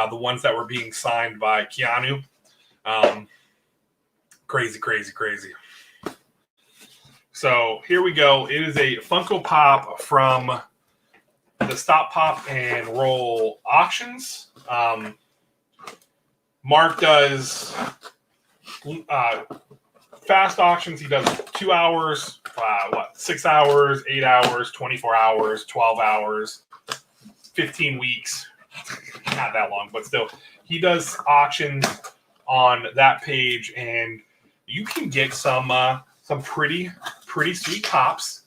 The ones that were being signed by Keanu. Crazy. So here we go. It is a Funko Pop from the Stop, Pop, and Roll auctions. Mark does fast auctions. He does 2 hours, 6 hours, 8 hours, 24 hours, 12 hours, 15 weeks. Not that long, but still. He does auctions on that page, and you can get some pretty sweet pops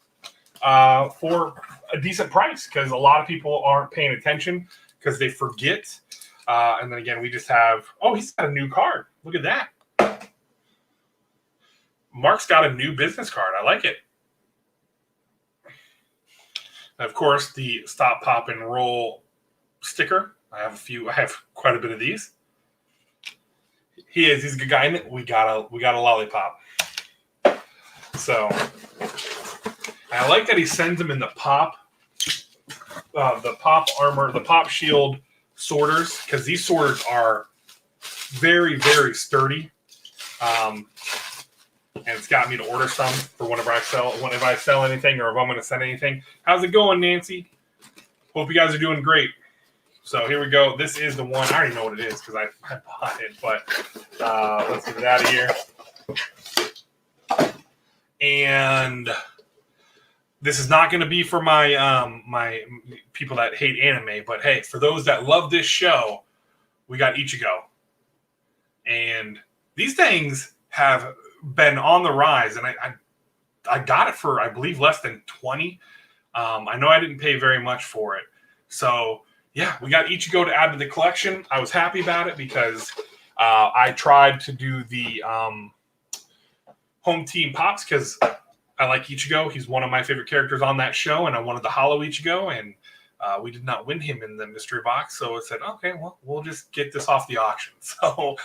for a decent price, because a lot of people aren't paying attention because they forget. And then again, we just have, he's got a new card. Look at that. Mark's got a new business card. I like it. And of course, the Stop, Pop, and Roll sticker. I have quite a bit of these. He's a good guy. And we got a lollipop. So I like that he sends them in the pop armor, the pop shield sorters, because these sorters are very, very sturdy. And it's got me to order some for whenever I sell anything, or if I'm going to send anything. How's it going, Nancy? Hope you guys are doing great. So here we go. This is the one. I already know what it is because I bought it, but let's get it out of here. And this is not going to be for my my people that hate anime, but hey, for those that love this show, we got Ichigo. And these things have been on the rise, and I got it for, I believe, less than 20. I know I didn't pay very much for it. So yeah, we got Ichigo to add to the collection. I was happy about it because I tried to do the home team pops because I like Ichigo. He's one of my favorite characters on that show, and I wanted the Hollow Ichigo, and we did not win him in the mystery box. So I said, okay, well, we'll just get this off the auction. So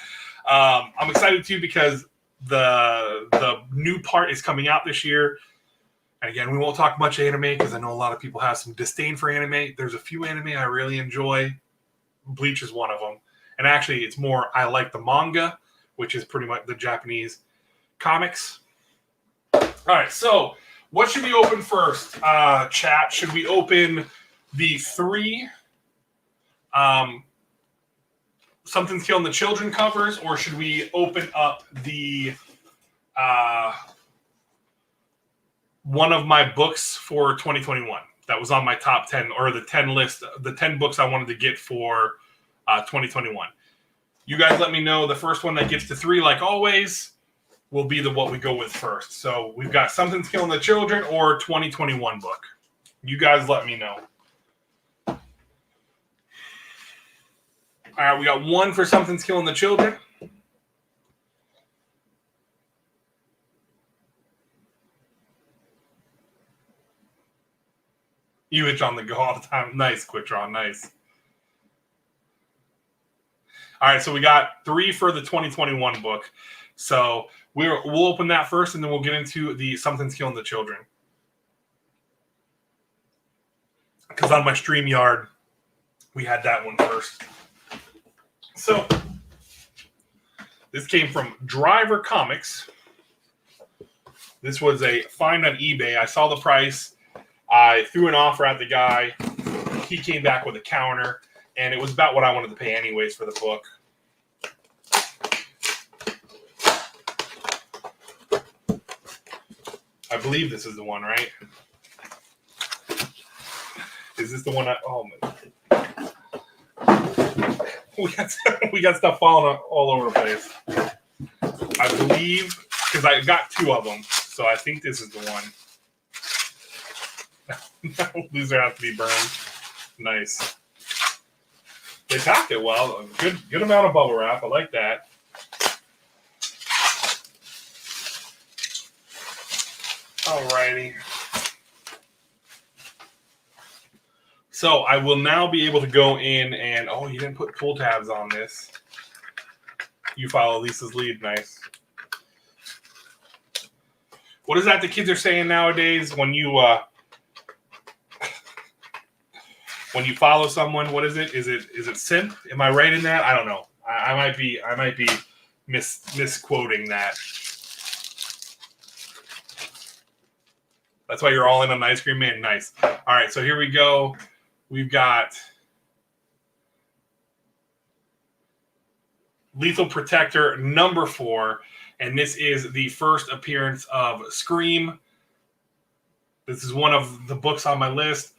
I'm excited too because the new part is coming out this year. And again, we won't talk much anime because I know a lot of people have some disdain for anime. There's a few anime I really enjoy. Bleach is one of them. And actually, it's more, I like the manga, which is pretty much the Japanese comics. All right, so what should we open first, chat? Should we open the 3 Something's Killing the Children covers, or should we open up the one of my books for 2021 that was on my top 10, or the 10 list, the 10 books I wanted to get for 2021? You guys let me know. The first one that gets to 3, like always, will be what we go with first. So we've got Something's Killing the Children or 2021 book. You guys let me know. All right, we got 1 for Something's Killing the Children. You itch on the go all the time. Nice, Quitron. Nice. All right, so we got 3 for the 2021 book. So we'll open that first, and then we'll get into the Something's Killing the Children. Because on my StreamYard, we had that one first. So this came from Driver Comics. This was a find on eBay. I saw the price. I threw an offer at the guy. He came back with a counter, and it was about what I wanted to pay anyways for the book. I believe this is the one, right? Is this the one? Oh man, we got stuff falling all over the place. I believe because I got 2 of them, so I think this is the one. Loser has to be burned. Nice. They packed it well. A good amount of bubble wrap. I like that. Alrighty. So I will now be able to go in and you didn't put pull tabs on this. You follow Lisa's lead. Nice. What is that the kids are saying nowadays when you follow someone? What is it? Is it simp? Am I right in that? I don't know. I might be misquoting that. That's why you're all in on Ice Cream Man. Nice. All right, so here we go. We've got Lethal Protector number 4, and this is the first appearance of Scream. This is one of the books on my list.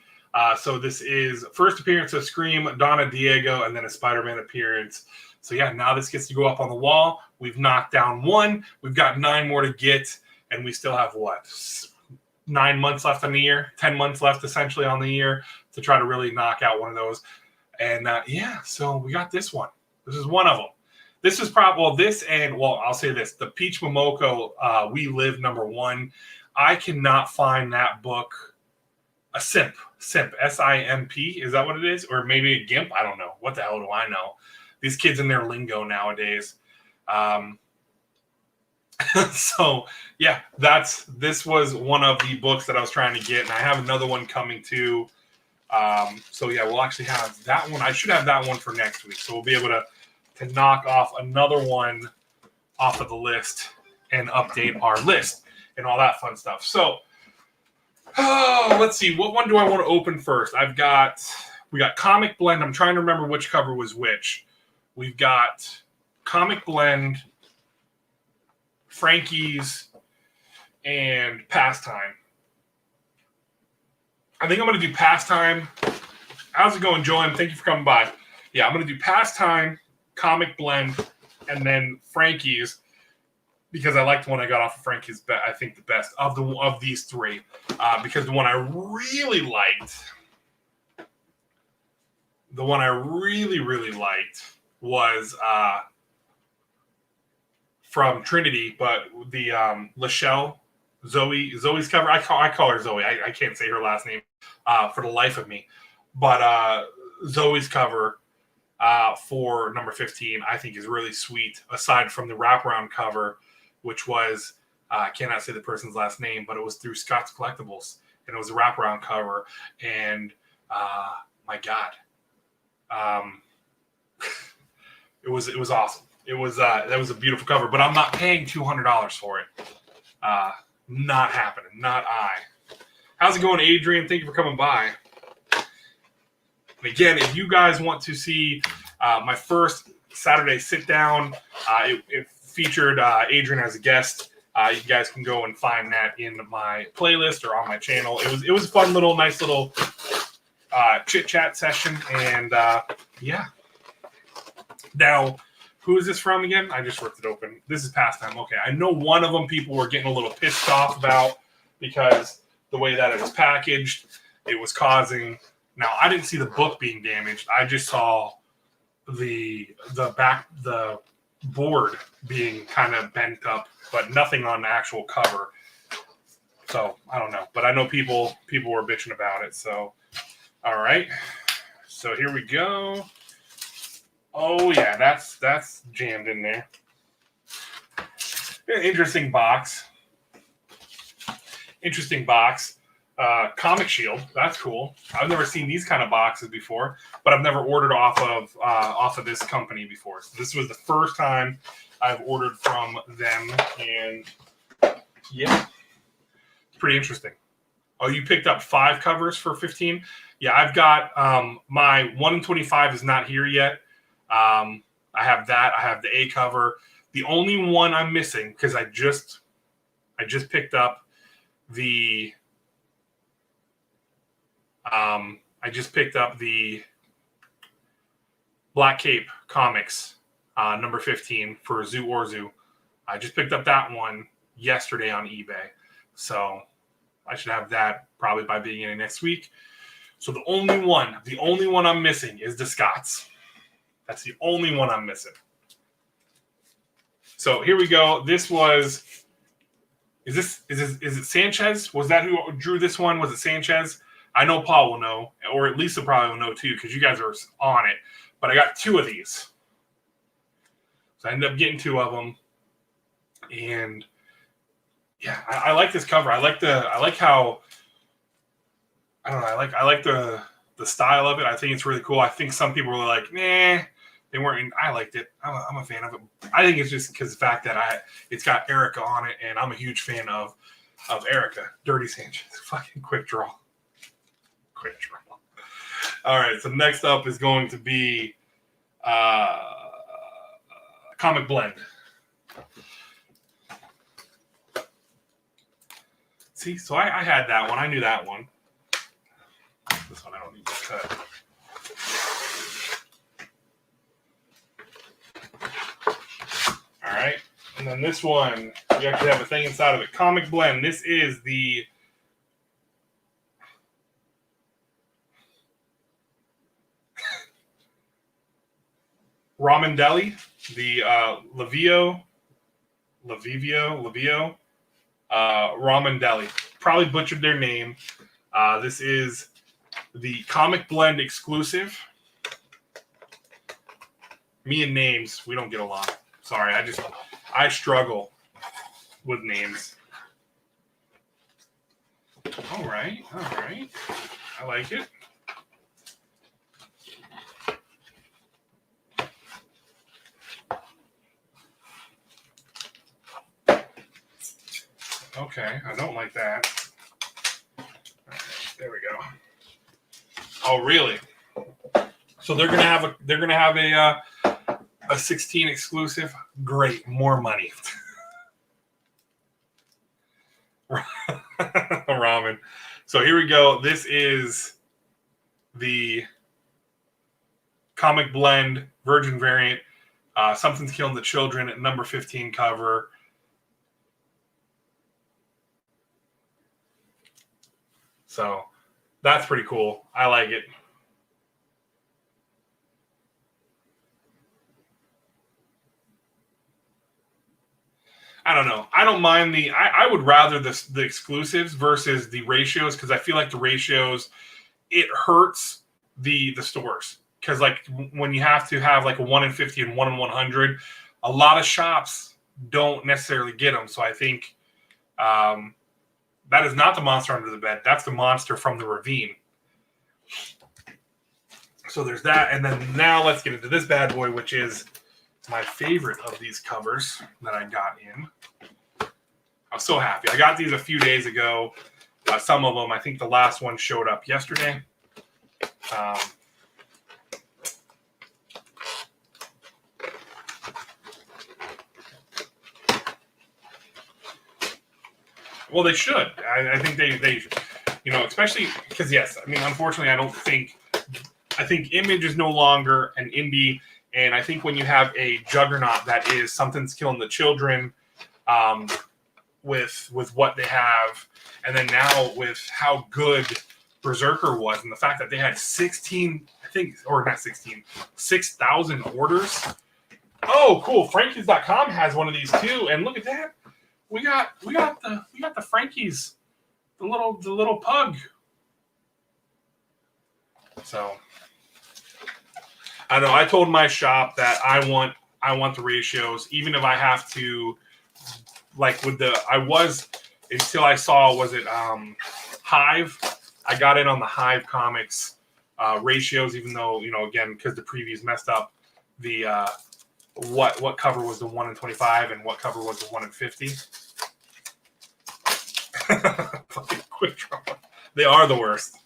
So this is first appearance of Scream, Donna Diego, and then a Spider-Man appearance. So yeah, now this gets to go up on the wall. We've knocked down 1. We've got 9 more to get, and we still have what? 9 months left on the year, 10 months left essentially on the year to try to really knock out one of those. And yeah, so we got this one. This is one of them. This is probably, I'll say this, the Peach Momoko We Live number 1. I cannot find that book. A simp, S-I-M-P, is that what it is? Or maybe a gimp? I don't know. What the hell do I know? These kids in their lingo nowadays. So, yeah, this was one of the books that I was trying to get, and I have another one coming too. So, yeah, we'll actually have that one. I should have that one for next week, so we'll be able to knock off another one off of the list and update our list and all that fun stuff. So, let's see. What one do I want to open first? We got Comic Blend. I'm trying to remember which cover was which. We've got Comic Blend, Frankie's, and Pastime. I think I'm going to do Pastime. How's it going, Joanne? Thank you for coming by. Yeah, I'm going to do Pastime, Comic Blend, and then Frankie's, because I like the one I got off of Frankie's, I think the best of these 3. Because the one I really liked was from Trinity, but the Lachelle, Zoe's cover. I call her Zoe. I can't say her last name for the life of me. But Zoe's cover for number 15, I think is really sweet, aside from the wraparound cover, which was, I cannot say the person's last name, but it was through Scott's Collectibles, and it was a wraparound cover, and my God, it was awesome. It was that was a beautiful cover, but I'm not paying $200 for it. Not happening. Not I. How's it going, Adrian? Thank you for coming by. And again, if you guys want to see my first Saturday sit down, it featured Adrian as a guest. You guys can go and find that in my playlist or on my channel. It was a fun little, nice little chit chat session, and yeah. Now, who is this from again? I just ripped it open. This is Pastime. Okay, I know one of them people were getting a little pissed off about because the way that it was packaged, it was causing. Now, I didn't see the book being damaged. I just saw the board being kind of bent up, but nothing on the actual cover. So I don't know, but I know people were bitching about it. So, all right. So here we go. Oh yeah, that's jammed in there. Interesting box. Comic Shield. That's cool. I've never seen these kind of boxes before, but I've never ordered off of this company before. So this was the first time I've ordered from them, and yeah, it's pretty interesting. Oh, you picked up 5 covers for 15? Yeah, I've got my 1 in 25 is not here yet. I have that. I have the A cover. The only one I'm missing, because I just picked up the Black Cape Comics number 15 for Zoo Orzu. I just picked up that one yesterday on eBay, so I should have that probably by beginning of next week. So the only one I'm missing is the Scots. That's the only one I'm missing. So here we go. This was. Is it Sanchez? Was that who drew this one? Was it Sanchez? I know Paul will know, or at least probably will know too, because you guys are on it. But I got 2 of these, so I ended up getting 2 of them, and yeah, I like this cover. I like how, I don't know. I like the style of it. I think it's really cool. I think some people were like, nah, they weren't. I liked it. I'm a fan of it. I think it's just because the fact that it's got Erica on it, and I'm a huge fan of of Erica. Dirty Sanchez. Fucking quick draw. Quick draw. All right, so next up is going to be Comic Blend. See, so I had that one. I knew that one. This one I don't need to cut. All right. And then this one, you actually have a thing inside of it. Comic Blend. This is the Ramen Deli, the Levio Ramen Deli. Probably butchered their name. This is the Comic Blend exclusive. Me and names, we don't get along. Sorry, I struggle with names. All right. I like it. Okay, I don't like that. All right, there we go. Oh, really? So they're gonna have a 16 exclusive. Great, more money. Ramen. So here we go. This is the Comic Blend Virgin variant. Something's Killing the Children at number 15 cover. So that's pretty cool. I like it. I don't know. I don't mind I would rather the exclusives versus the ratios, because I feel like the ratios, it hurts the stores. Because like when you have to have like a 1 in 50 and 1 in 100, a lot of shops don't necessarily get them. So I think that is not the monster under the bed. That's the monster from the ravine. So there's that. And then now let's get into this bad boy, which is my favorite of these covers that I got in. I was so happy. I got these a few days ago. Some of them, I think the last one showed up yesterday. Well, they should. I think they, especially because, yes, I mean, unfortunately, I think Image is no longer an indie. And I think when you have a juggernaut that is Something's Killing the Children, with what they have, and then now with how good Berserker was, and the fact that they had 6,000 orders. Oh, cool! Frankies.com has one of these too, and look at that. We got the Frankies, the little pug. So I don't know. I told my shop that I want the ratios, even if I have to, like with until I saw, was it Hive? I got in on the Hive Comics ratios, even though, again, because the previews messed up the what cover was the 1 in 25 and what cover was the 1 in 50. Fucking quick draw. They are the worst.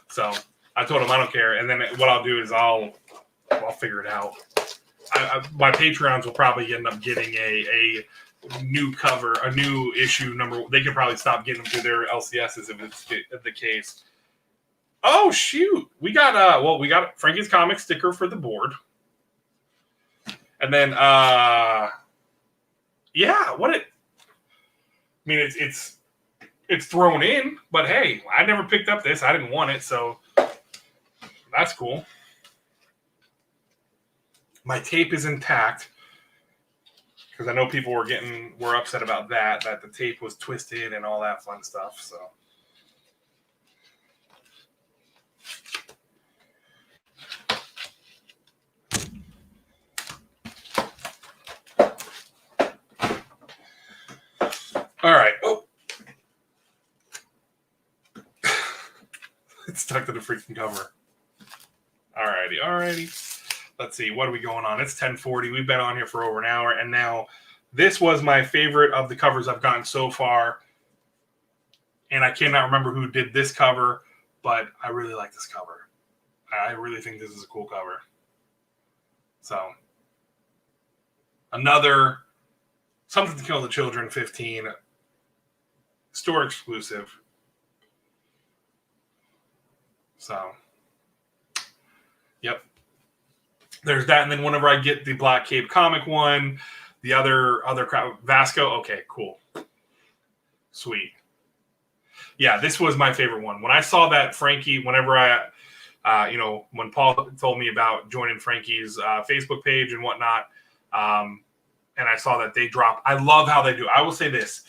So I told him I don't care, and then what I'll do is I'll figure it out. My Patreons will probably end up getting a new cover, a new issue number. They could probably stop getting them through their LCSs if it's the case. Oh shoot, we got Frankie's Comics sticker for the board, and then it's thrown in, but hey, I never picked up this. I didn't want it, so that's cool. My tape is intact because I know people were upset about that the tape was twisted and all that fun stuff. So all right. Oh. It's stuck to the freaking cover. Alrighty. Let's see, what are we going on? It's 10:40. We've been on here for over an hour, and now this was my favorite of the covers I've gotten so far. And I cannot remember who did this cover, but I really like this cover. I really think this is a cool cover. So, another Something to Kill the Children 15 store exclusive. So, yep. There's that, and then whenever I get the Black Cape comic one, the other crap, Vasco. Okay, cool, sweet. Yeah, this was my favorite one. When I saw that Frankie, whenever when Paul told me about joining Frankie's Facebook page and whatnot, and I saw that they drop. I love how they do. I will say this: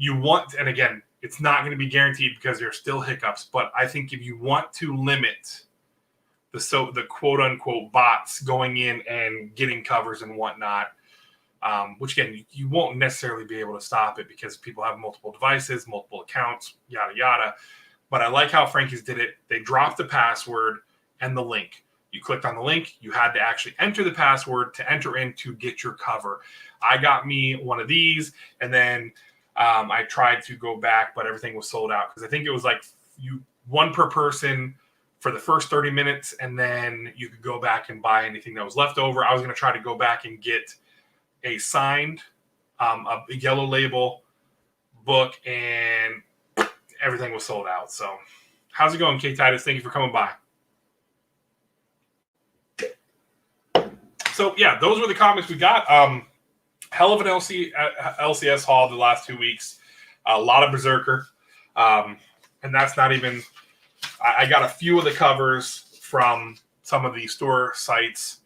and again, it's not going to be guaranteed because there's still hiccups. But I think if you want to limit the quote unquote bots going in and getting covers and whatnot, which again, you won't necessarily be able to stop it because people have multiple devices, multiple accounts, yada, yada. But I like how Frankie's did it. They dropped the password and the link. You clicked on the link. You had to actually enter the password to enter in to get your cover. I got me one of these, and then I tried to go back, but everything was sold out because I think it was like one per person for the first 30 minutes, and then you could go back and buy anything that was left over. I was going to try to go back and get a signed, a yellow label book, and everything was sold out. So, how's it going, K Titus? Thank you for coming by. So, yeah, those were the comics we got. Hell of an LCS haul the last 2 weeks. A lot of Berserker. And that's not even... I got a few of the covers from some of the store sites.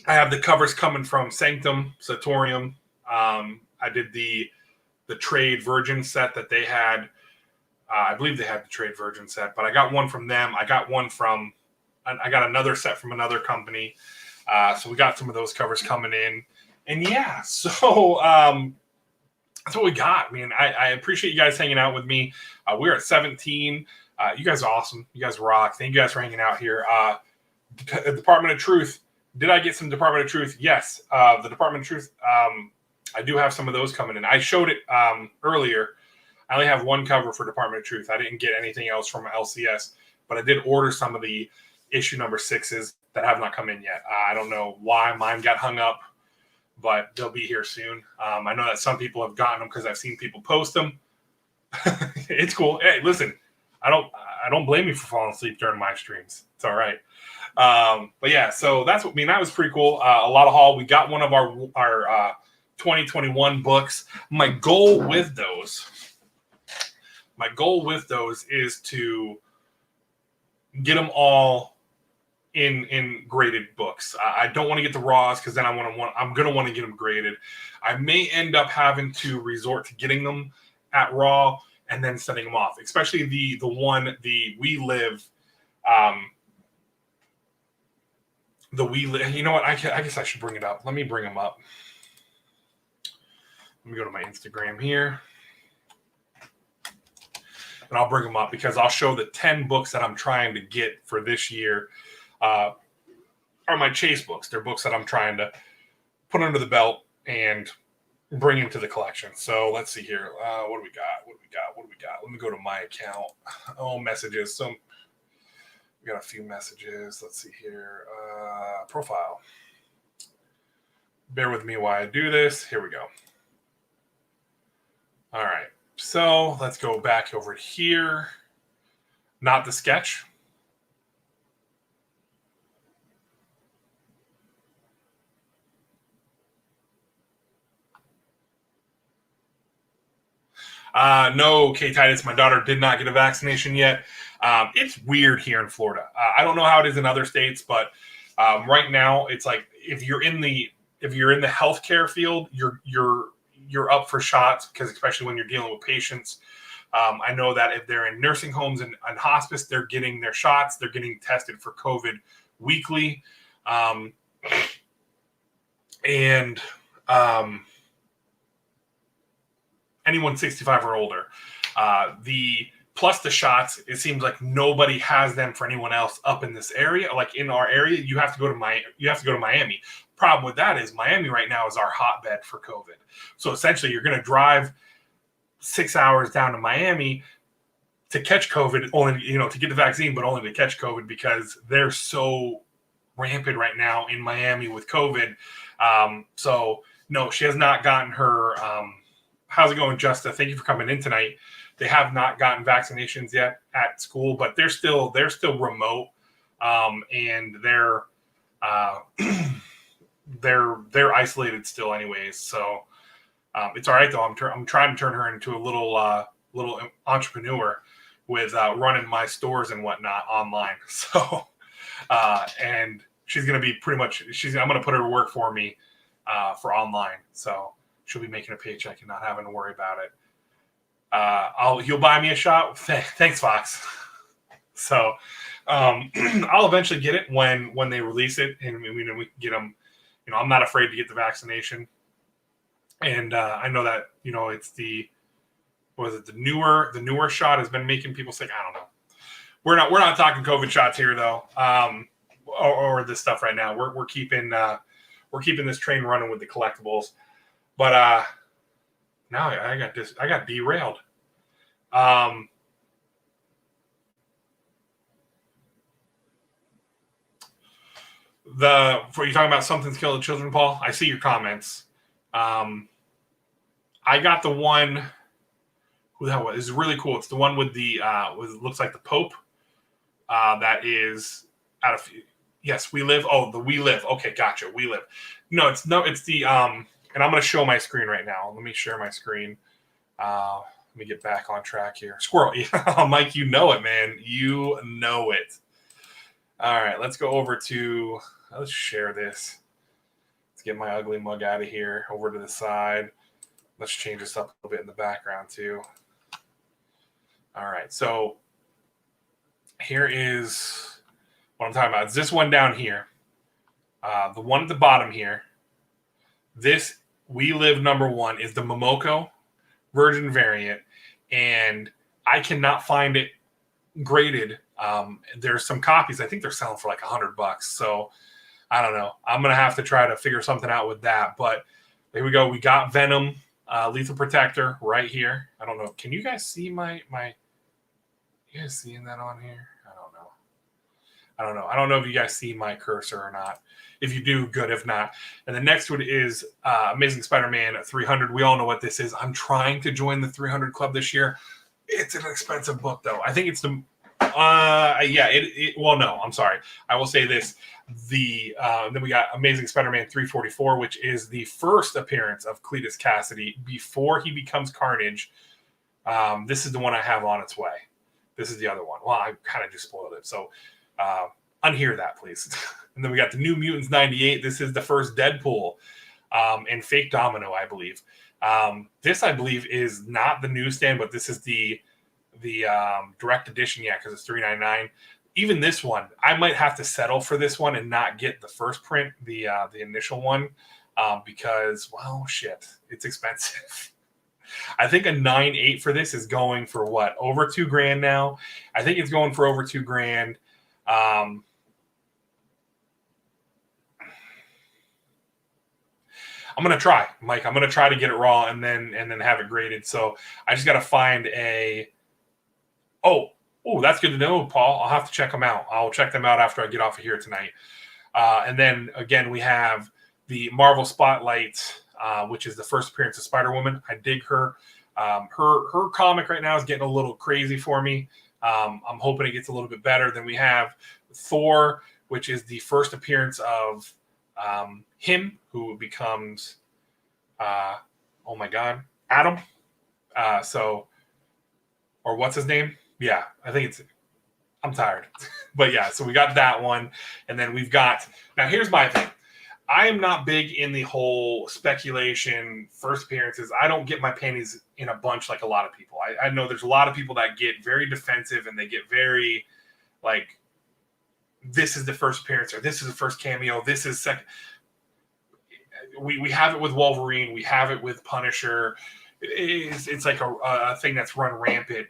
I have the covers coming from Sanctum, Satorium. I did the Trade Virgin set that they had. I believe they had the Trade Virgin set, but I got one from them. I got another set from another company. So we got some of those covers coming in. And yeah, so that's what we got. I mean, I appreciate you guys hanging out with me. We're at 17. You guys are awesome. You guys rock. Thank you guys for hanging out here. Department of Truth. Did I get some Department of Truth? Yes. The Department of Truth, I do have some of those coming in. I showed it earlier. I only have one cover for Department of Truth. I didn't get anything else from LCS, but I did order some of the issue number 6s that have not come in yet. I don't know why mine got hung up, but they'll be here soon. I know that some people have gotten them because I've seen people post them. It's cool. Hey, listen, I don't blame you for falling asleep during my streams. It's all right. But yeah, so that was pretty cool. A lot of haul. We got one of our 2021 books. My goal with those is to get them all in graded books. I don't want to get the raws because then I'm gonna want to get them graded. I may end up having to resort to getting them at raw and then sending them off, especially the We Live. You know what? I guess I should bring it up. Let me bring them up. Let me go to my Instagram here. And I'll bring them up because I'll show the 10 books that I'm trying to get for this year are my chase books. They're books that I'm trying to put under the belt and bring into the collection. So let's see here. What do we got? Let me go to my account. Oh, messages. So we got a few messages. Let's see here. Profile. Bear with me while I do this. Here we go. All right. So let's go back over here. Not the sketch. No, K Titus, my daughter did not get a vaccination yet. It's weird here in Florida. I don't know how it is in other states, but right now it's like if you're in the healthcare field, you're up for shots because especially when you're dealing with patients. I know that if they're in nursing homes and hospice, they're getting their shots. They're getting tested for COVID weekly. Anyone 65 or older. The plus the shots. It seems like nobody has them for anyone else up in this area. Like in our area, you have to go to Miami. Problem with that is Miami right now is our hotbed for COVID. So essentially, you're going to drive 6 hours down to Miami to catch COVID, only to get the vaccine, but only to catch COVID because they're so rampant right now in Miami with COVID. So no, she has not gotten her. How's it going, Justa? Thank you for coming in tonight. They have not gotten vaccinations yet at school, but they're still remote, and they're they're isolated still, anyways. So it's all right though. I'm trying to turn her into a little entrepreneur with running my stores and whatnot online. So and she's gonna be pretty much I'm gonna put her to work for me for online. So she'll be making a paycheck and not having to worry about it. You'll buy me a shot. Thanks, Fox. So I'll eventually get it when they release it, and we can get them. I'm not afraid to get the vaccination, and I know that it's the newer shot has been making people sick. I don't know. We're not talking COVID shots here though, or this stuff right now. We're keeping this train running with the collectibles, but now I got derailed. For you talking about something's killed the children, Paul? I see your comments. I got the one. Who the hell was? It's really cool. It's the one with the looks like the Pope. That is out of yes, We Live. Oh, the We Live. Okay, gotcha. We Live. No, it's the and I'm going to show my screen right now. Let me share my screen. Let me get back on track here. Squirrel. Yeah, Mike, you know it, man. You know it. All right, let's go over to, let's share this. Let's get my ugly mug out of here, over to the side. Let's change this up a little bit in the background too. All right, so here is what I'm talking about. It's this one down here. The one at the bottom here. This We Live #1 is the Momoko Virgin variant, and I cannot find it graded. There's some copies. I think they're selling for like $100. So I don't know. I'm gonna have to try to figure something out with that. But here we go. We got Venom, Lethal Protector right here. I don't know. Can you guys see my? You guys seeing that on here? I don't know. I don't know if you guys see my cursor or not. If you do, good. If not, and the next one is Amazing Spider-Man 300. We all know what this is. I'm trying to join the 300 Club this year. It's an expensive book, though. I think it's the well, no, I'm sorry. I will say this. Then we got Amazing Spider-Man 344, which is the first appearance of Cletus Cassidy before he becomes Carnage. This is the one I have on its way. This is the other one. Well, I kind of just spoiled it. So unhear that, please. And then we got the New Mutants 98. This is the first Deadpool and Fake Domino, I believe. This, I believe, is not the newsstand, but this is the direct edition, because it's $3.99. Even this one, I might have to settle for this one and not get the first print, the initial one, because, well, shit, it's expensive. I think a 9.8 for this is going for what, over $2,000 now. I think it's going for over $2,000. I'm gonna try, Mike. I'm gonna try to get it raw and then have it graded. So I just gotta find a. Oh, that's good to know, Paul. I'll have to check them out. I'll check them out after I get off of here tonight. And then again, we have the Marvel Spotlight, which is the first appearance of Spider-Woman. I dig her. Her comic right now is getting a little crazy for me. I'm hoping it gets a little bit better. Then we have Thor, which is the first appearance of him, who becomes, oh my God, Adam. Or what's his name? Yeah, I think I'm tired. But yeah, so we got that one. And then we've got, now here's my thing. I am not big in the whole speculation, first appearances. I don't get my panties in a bunch like a lot of people. I know there's a lot of people that get very defensive and they get very like, this is the first appearance or this is the first cameo. This is second. We have it with Wolverine. We have it with Punisher. It's like a thing that's run rampant.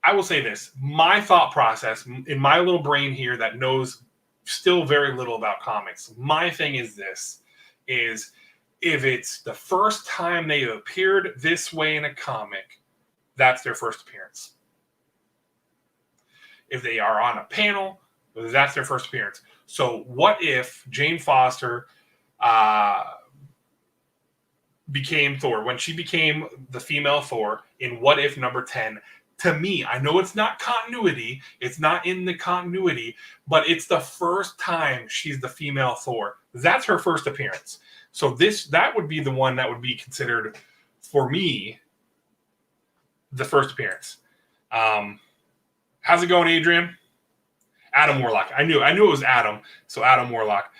I will say this. My thought process in my little brain here that knows still very little about comics. My thing is this, is if it's the first time they've appeared this way in a comic, that's their first appearance. If they are on a panel, that's their first appearance. So what if Jane Foster became Thor, when she became the female Thor in What If number 10? To me, I know it's not continuity, it's not in the continuity, but it's the first time she's the female Thor. That's her first appearance. So that would be the one that would be considered, for me, the first appearance. How's it going, Adrian? Adam Warlock. I knew it was Adam. So Adam Warlock.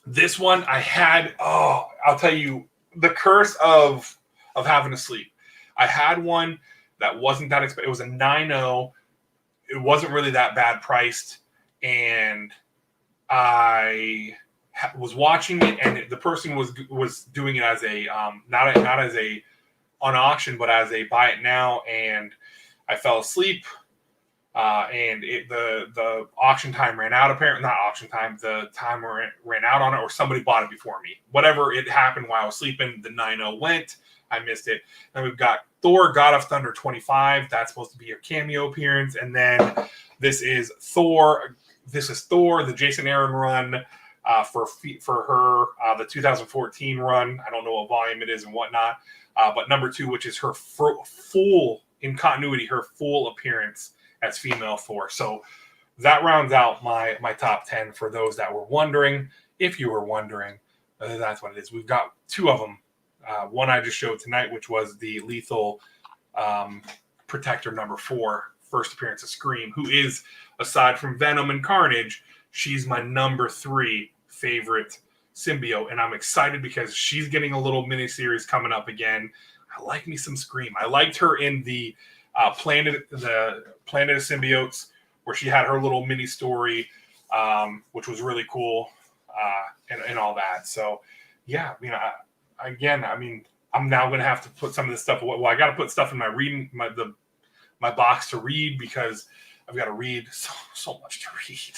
This one I had. Oh, I'll tell you, the curse of having to sleep. I had one that wasn't that expensive. It was a 9.0. It wasn't really that bad priced, and I was watching it, and the person was doing it as a not as a on auction, but as a buy it now, and I fell asleep. And the auction time ran out. Apparently, not auction time. The time ran out on it, or somebody bought it before me. Whatever, it happened while I was sleeping. The 9.0 went. I missed it. And we've got Thor: God of Thunder 25. That's supposed to be a cameo appearance. And then this is Thor. This is Thor, the Jason Aaron run for her, the 2014 run. I don't know what volume it is and whatnot. But number 2, which is her full in continuity, her full appearance as female Thor. So that rounds out my top 10 for those that were wondering. If you were wondering, that's what it is. We've got 2 of them. One I just showed tonight, which was the Lethal Protector number 4, first appearance of Scream, who is, aside from Venom and Carnage, she's my number 3 favorite symbiote. And I'm excited because she's getting a little miniseries coming up again. I like me some Scream. I liked her in the Planet of Symbiotes, where she had her little mini story, which was really cool, and all that. So, yeah, I'm now going to have to put some of this stuff away. Well, I got to put stuff in my box to read, because I've got to read so much to read.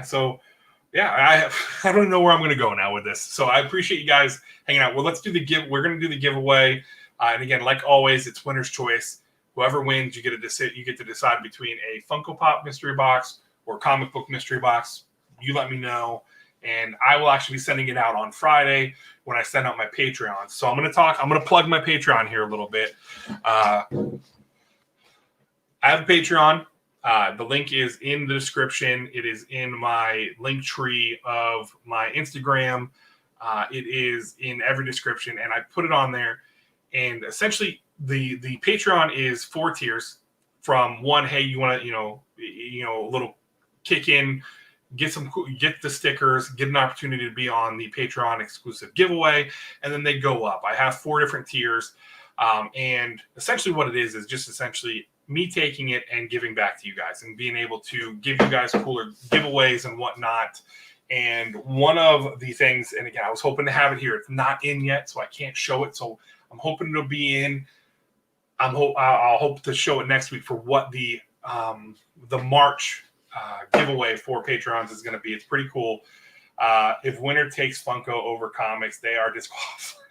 So, yeah, I don't know where I'm going to go now with this. So I appreciate you guys hanging out. Well, let's do we're going to do the giveaway. And again, like always, it's winner's choice. Whoever wins, you get to decide between a Funko Pop mystery box or comic book mystery box. You let me know, and I will actually be sending it out on Friday when I send out my Patreon. So I'm going to plug my Patreon here a little bit. I have a Patreon. The link is in the description. It is in my link tree of my Instagram. It is in every description, and I put it on there. And essentially, the Patreon is 4 tiers. From one, hey, you want to, a little kick in, get the stickers, get an opportunity to be on the Patreon exclusive giveaway, and then they go up. I have 4 different tiers, and essentially what it is just essentially me taking it and giving back to you guys and being able to give you guys cooler giveaways and whatnot. And one of the things, and again, I was hoping to have it here. It's not in yet, so I can't show it. So I'm hoping it'll be in. I'll hope to show it next week for what the March giveaway for Patreons is going to be. It's pretty cool. If winner takes Funko over comics, they are disqualified.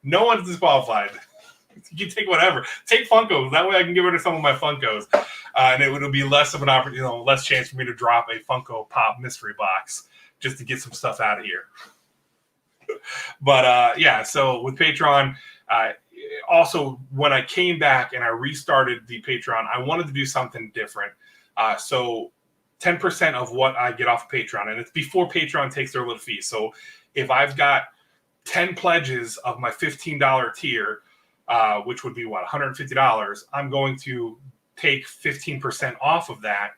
No one's disqualified. You can take whatever. Take Funkos. That way I can get rid of some of my Funkos. And it'll be less of an opportunity, less chance for me to drop a Funko Pop mystery box just to get some stuff out of here. But so with Patreon, also when I came back and I restarted the Patreon, I wanted to do something different. So 10% of what I get off of Patreon, and it's before Patreon takes their little fee. So if I've got 10 pledges of my $15 tier, which would be $150, I'm going to take 15% off of that,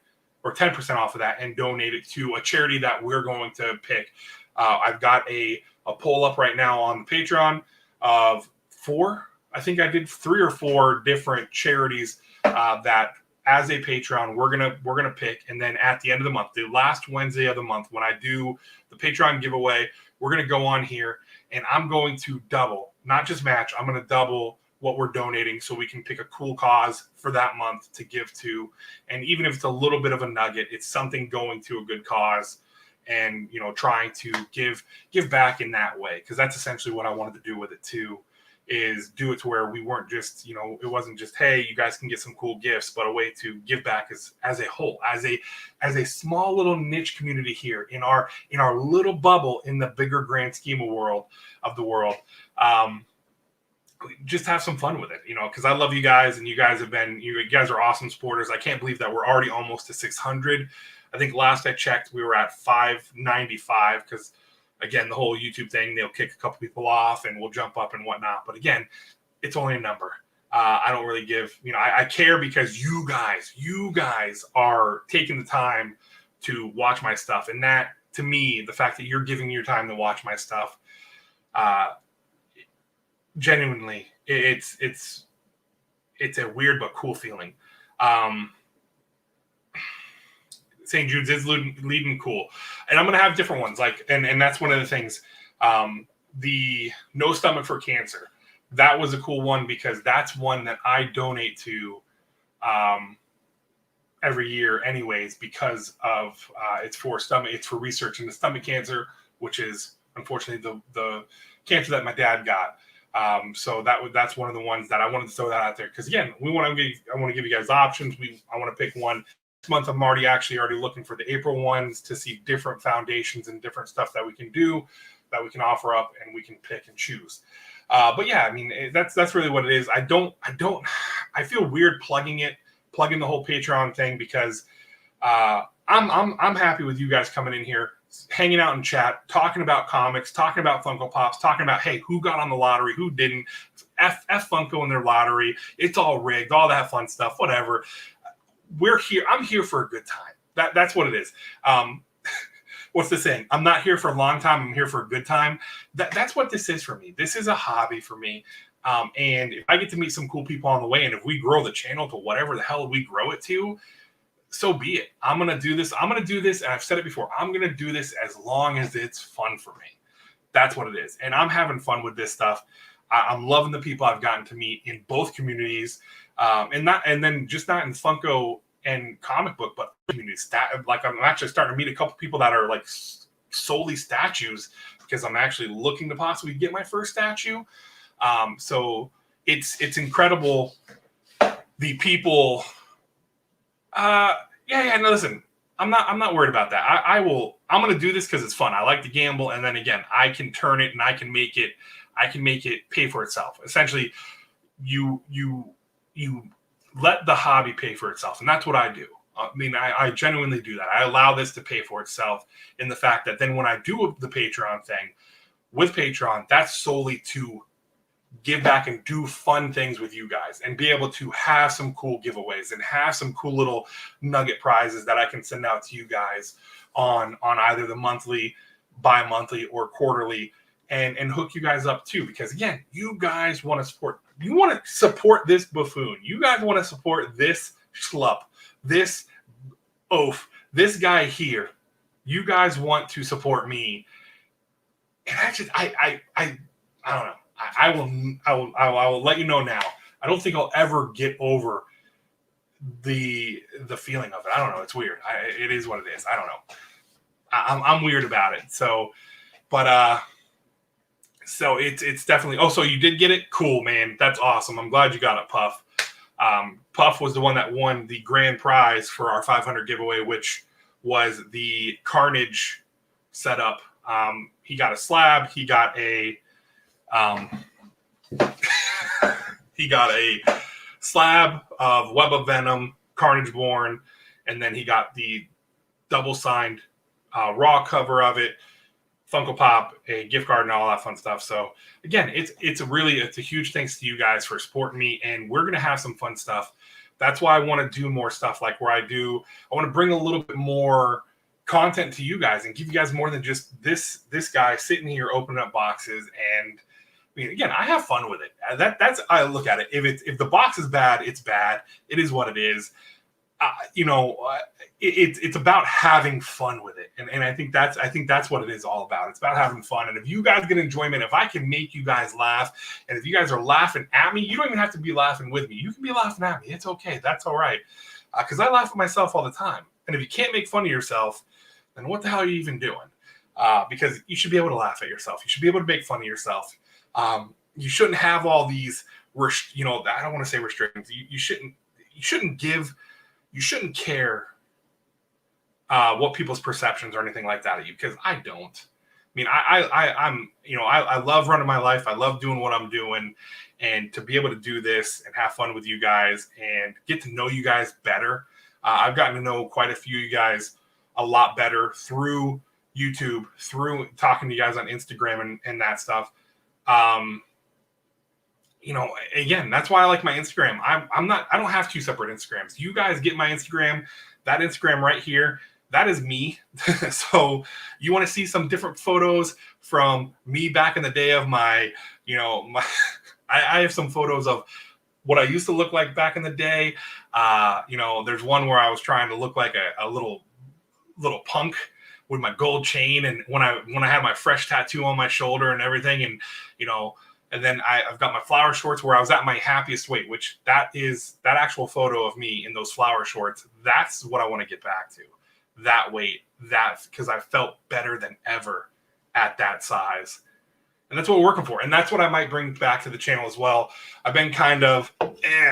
or 10% off of that, and donate it to a charity that we're going to pick. I've got a poll up right now on the Patreon of 4. I think I did 3 or 4 different charities that, as a Patreon, we're gonna pick, and then at the end of the month, the last Wednesday of the month, when I do the Patreon giveaway, we're gonna go on here, and I'm going to double. not just match. I'm going to double what we're donating so we can pick a cool cause for that month to give to. And even if it's a little bit of a nugget, it's something going to a good cause and, you know, trying to give back in that way. Because that's essentially what I wanted to do with it too, is do it to where we weren't just, you know, it wasn't just, hey, you guys can get some cool gifts, but a way to give back as a whole, as a small little niche community here in our little bubble in the bigger grand scheme of the world. Just have some fun with it, you know, because I love you guys, and you guys are awesome supporters. I can't believe that we're already almost to 600. I think last I checked, we were at 595 because, again, the whole YouTube thing, they'll kick a couple people off and we'll jump up and whatnot. But again, it's only a number. I don't really give, you know, I care because you guys are taking the time to watch my stuff. And that, to me, the fact that you're giving your time to watch my stuff, genuinely, it's a weird but cool feeling. St. Jude's is leading cool, and I'm gonna have different ones, like, and that's one of the things. The No Stomach for Cancer, that was a cool one because that's one that I donate to every year anyways, because of it's for research into stomach cancer, which is unfortunately the cancer that my dad got. So that's one of the ones that I wanted to throw that out there, because again, I want to give you guys options. I want to pick one. This month I'm already looking for the April ones to see different foundations and different stuff that we can do, that we can offer up, and we can pick and choose. But yeah, I mean, that's really what it is. I feel weird plugging the whole Patreon thing, because I'm happy with you guys coming in here, hanging out in chat, talking about comics, talking about Funko Pops, talking about, hey, who got on the lottery, who didn't, F Funko in their lottery, it's all rigged, all that fun stuff, whatever. We're here. I'm here for a good time. That's what it is. What's the saying? I'm not here for a long time. I'm here for a good time. That's what this is for me. This is a hobby for me. And if I get to meet some cool people on the way, and if we grow the channel to whatever the hell we grow it to, so be it. I'm going to do this. And I've said it before. I'm going to do this as long as it's fun for me. That's what it is. And I'm having fun with this stuff. I'm loving the people I've gotten to meet in both communities. And then just not in Funko and comic book, but communities. Like, I'm actually starting to meet a couple people that are like solely statues, because I'm actually looking to possibly get my first statue. So it's incredible. The people. No, listen, I'm not worried about that. I'm going to do this because it's fun. I like to gamble, and then again, I can turn it and I can make it pay for itself. Essentially, you let the hobby pay for itself, and that's what I do. I mean, I genuinely do that. I allow this to pay for itself, in the fact that then when I do the Patreon thing with Patreon, that's solely to give back and do fun things with you guys, and be able to have some cool giveaways and have some cool little nugget prizes that I can send out to you guys on either the monthly, bi-monthly, or quarterly, and hook you guys up too. Because again, you guys want to support this buffoon. You guys want to support this schlup, this oaf, this guy here. You guys want to support me. And actually, I don't know. I will let you know now. I don't think I'll ever get over the feeling of it. I don't know. It's weird. It is what it is. I don't know. I'm weird about it. So it's definitely. Oh, so you did get it? Cool, man. That's awesome. I'm glad you got it, Puff. Puff was the one that won the grand prize for our 500 giveaway, which was the Carnage setup. He got a slab. He got a slab of Web of Venom, Carnage Born, and then he got the double signed raw cover of it, Funko Pop, a gift card, and all that fun stuff. So again, it's a huge thanks to you guys for supporting me, and we're gonna have some fun stuff. That's why I want to do more stuff, like I want to bring a little bit more content to you guys and give you guys more than just this guy sitting here opening up boxes. And I mean, again, I have fun with it. That's I look at it. If the box is bad, it's bad. It is what it is. you know, it's about having fun with it, and I think that's what it is all about. It's about having fun, and if you guys get enjoyment, if I can make you guys laugh, and if you guys are laughing at me, you don't even have to be laughing with me. You can be laughing at me. It's okay. That's all right, because I laugh at myself all the time. And if you can't make fun of yourself, then what the hell are you even doing? Because you should be able to laugh at yourself. You should be able to make fun of yourself. You shouldn't have all these, I don't want to say restrictions. You shouldn't care what people's perceptions or anything like that of you, because I don't. I mean, I love running my life. I love doing what I'm doing, and to be able to do this and have fun with you guys and get to know you guys better. I've gotten to know quite a few of you guys a lot better through YouTube, through talking to you guys on Instagram and that stuff. Again, that's why I like my Instagram. I don't have two separate Instagrams. You guys get my Instagram, that Instagram right here. That is me. So you want to see some different photos from me back in the day of I have some photos of what I used to look like back in the day. There's one where I was trying to look like a little punk with my gold chain, and when I had my fresh tattoo on my shoulder and everything, and then I've got my flower shorts where I was at my happiest weight, which that actual photo of me in those flower shorts. That's what I want to get back to, that weight, because I felt better than ever at that size. And that's what we're working for. And that's what I might bring back to the channel as well. I've been kind of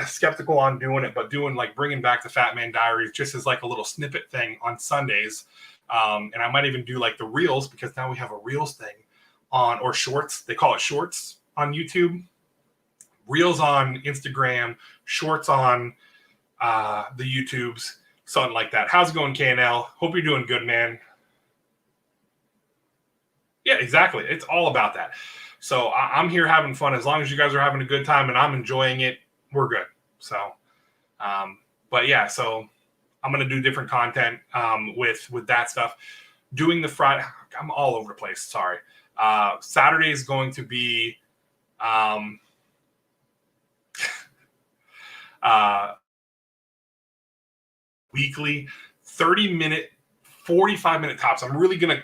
skeptical on doing it, but bringing back the Fat Man Diaries just as like a little snippet thing on Sundays. And I might even do like the Reels, because now we have a Reels thing or Shorts. They call it Shorts on YouTube, Reels on Instagram, Shorts on the YouTubes, something like that. How's it going, KNL? Hope you're doing good, man. Yeah, exactly. It's all about that. So I'm here having fun. As long as you guys are having a good time and I'm enjoying it, we're good. So, but yeah, so I'm going to do different content with that stuff. Doing the Friday, I'm all over the place. Sorry. Saturday is going to be weekly 30-minute, 45-minute tops. I'm really going to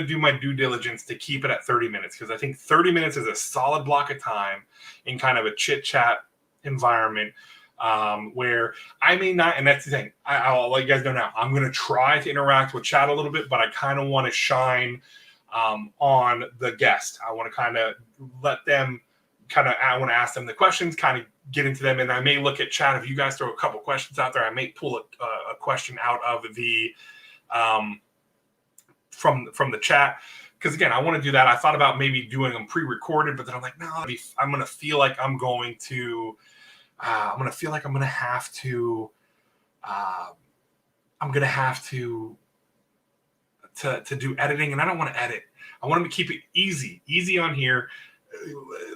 do my due diligence to keep it at 30 minutes, because I think 30 minutes is a solid block of time in kind of a chit chat environment where I may not, and that's the thing, I'll let you guys know now, I'm going to try to interact with chat a little bit, but I kind of want to shine on the guest. I want to kind of I want to ask them the questions, kind of get into them, and I may look at chat. If you guys throw a couple questions out there, I may pull a question out of the from the chat, because again, I want to do that. I thought about maybe doing them pre-recorded, but then I'm like, no, I'm going to feel like I'm going to have to do editing, and I don't want to edit. I want to keep it easy on here,